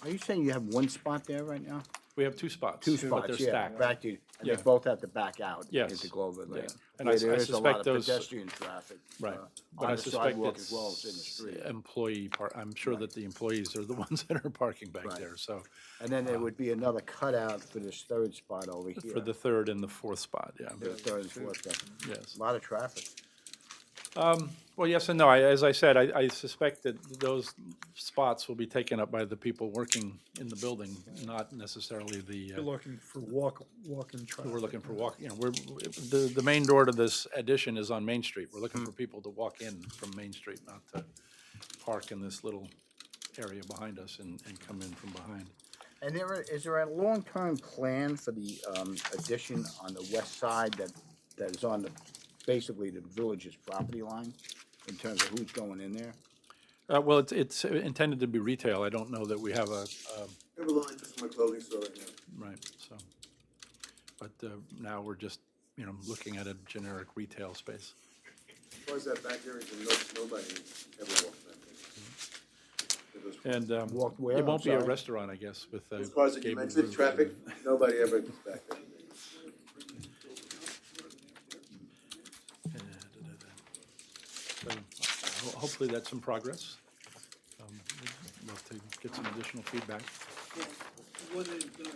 Are you saying you have 1 spot there right now? We have 2 spots. 2 but spots, they're yeah, stacked. back to, and Yeah. they both have to back out Yes. into Glover Lane. Yeah. And I Where there is a lot suspect of those- pedestrian traffic. Right, but On I the suspect sidewalk as it's well as in the street. employee I'm sure that the employees are the ones that are parking back Right. there, so. And then there would be another cutout for this 3rd spot over here. For the 3rd and the 4th spot, yeah. The 3rd and 4th, yeah. Yes. A lot of traffic. Well, yes and no. As I said, I suspect that those spots will be taken up by the people working in the building, not necessarily the, You're looking for walk-in traffic. we're looking for the main door to this addition is on Main Street. We're looking for people to walk in from Main Street, not to park in this little area behind us and come in from behind. And is there a long-term plan for the addition on the west side that is on basically the village's property line in terms of who's going in there? Well, it's intended to be retail. I don't know that we have a, I have a line just for my clothing store right now. right, so. But now we're just, looking at a generic retail space. As far as that back area, nobody ever walks back there. And Walked where, it won't I'm be a sorry? restaurant, I guess, with As far as that you gabled mentioned, roofs. traffic, nobody ever gets back there. So hopefully that's some progress. We'd love to get some additional feedback. What it does.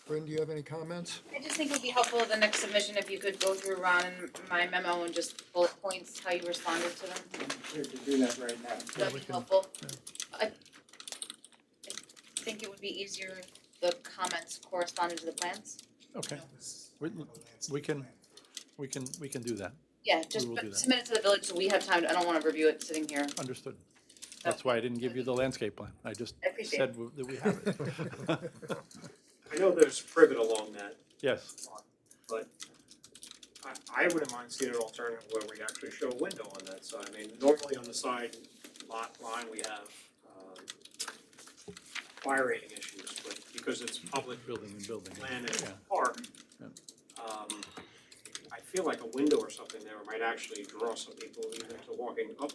Bryn, do you have any comments? I just think it would be helpful the next submission if you could go through Ron and my memo and just bullet points how you responded to them. We can do that right now. That'd be helpful. I think it would be easier if the comments corresponded to the plans. Okay. We can do that. Yeah, just will do but that. submit it to the village so we have time, I don't wanna review it sitting here. Understood. That's why I didn't give you the landscape plan. I just I appreciate said that we have it. I know there's privet along that, Yes. but I wouldn't mind seeing an alternative where we actually show a window on that side. I mean, normally on the side lot line, we have, fire rating issues, but because it's public Building and building. land and Yeah. park, Yeah. I feel like a window or something there might actually draw some people even to walking up.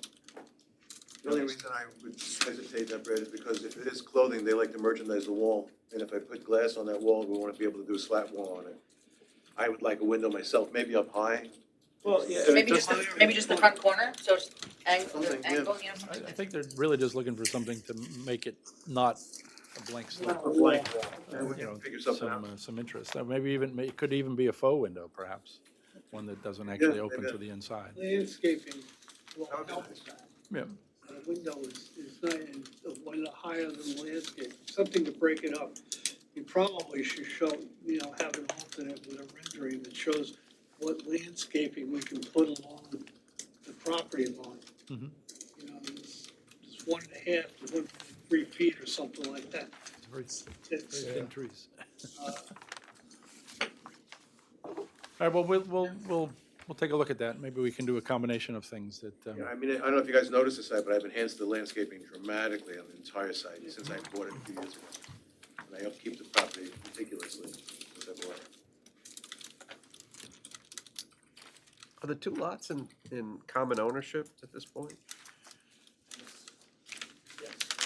The only reason I would hesitate that, Brad, is because if it is clothing, they like to merchandise the wall. And if I put glass on that wall, we want to be able to do a slat wall on it. I would like a window myself, maybe up high. Well, yeah. Maybe just the front corner, so it's Something, yeah. angle, you know, I something. think they're really just looking for something to make it not a blank slate. A blank wall. Yeah, we You can know, figure something out. some interest. Maybe even, it could even be a faux window, perhaps. One that doesn't actually open maybe. to the inside. Landscaping will help with that. Yeah. The window is not in, a window higher than landscape, something to break it up. You probably should show, have an alternate with a rendering that shows what landscaping we can put along the property line. Mhm. It's 1.5 to 1.3 feet or something like that. Very It's, very thin trees. uh, All right, well, we'll take a look at that. Maybe we can do a combination of things that, Yeah, I mean, I don't know if you guys noticed the site, but I've enhanced the landscaping dramatically on the entire site since I bought it a few years ago. And I upkeep the property meticulously since I bought it. Are the two lots in common ownership at this point?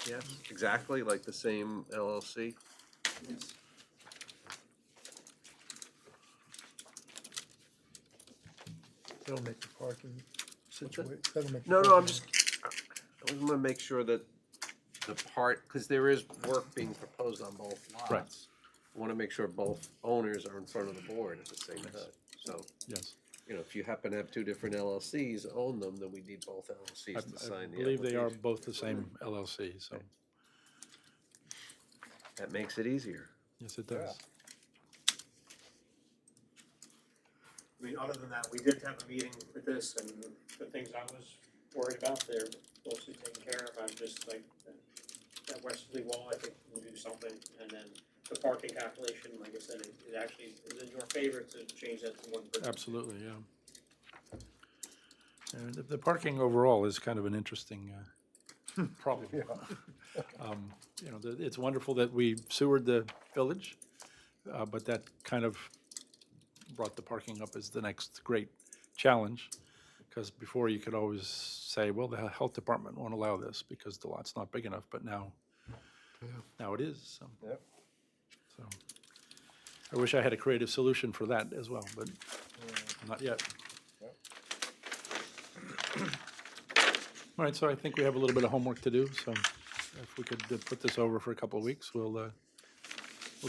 Yes, exactly, like the same LLC? That'll make the parking situation, that'll make. the No, I'm parking- just, I want to make sure that the part, because there is work being proposed on both lots. Right. I want to make sure both owners are in front of the board at the same time. So, yes. if you happen to have two different LLCs own them, then we need both LLCs to I sign the believe they are application. both the same LLC, so, That makes it easier. yes, it does. I mean, other than that, we did have a meeting with this and the things I was worried about, they're mostly taken care of. I'm just like, that westerly wall, I think we'll do something. And then the parking calculation, like I said, it actually is in your favor to change that to 1 per. Absolutely, yeah. And the parking overall is kind of an interesting problem. It's wonderful that we sewered the village, but that kind of brought the parking up as the next great challenge. Because before you could always say, well, the health department won't allow this because the lot's not big enough, but now it is, so. Yep. So, I wish I had a creative solution for that as well, but not yet. All right, so I think we have a little bit of homework to do, so if we could put this over for a couple of weeks, we'll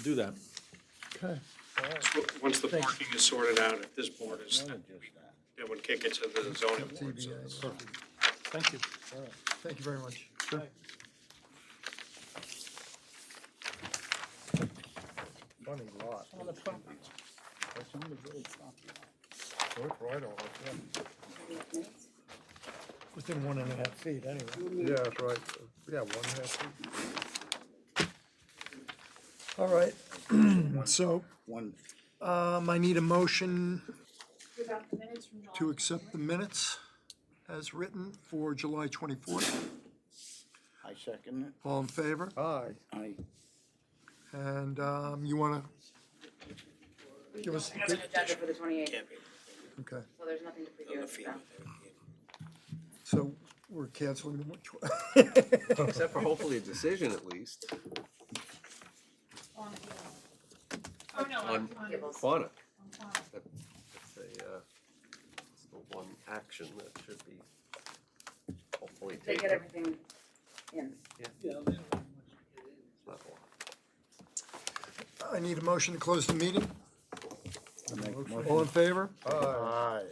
do that. Okay. So once the parking is sorted out, if this board is, it would kick it to the zoning board. So it's- Thank you. All right, thank you very much. Sure. Funny lot. That's right on it, yeah. Within 1.5 feet, anyway. Yeah, that's right. Yeah, 1.5 feet. All right, so, I need a motion to accept the minutes. as written for July 24th. I second it. All in favor? Aye. I, And you want to give us, It's an agenda for the 28th, okay, so there's nothing to preview at this time. so we're canceling the which one? Except for hopefully a decision at least Oh, no, on Gables. Quanah. It's it's the one action that should be hopefully They taken. get everything in. Yeah, they don't have much to get in. It's not a lot. I need a motion to close the meeting. I make a motion. All in favor? Aye.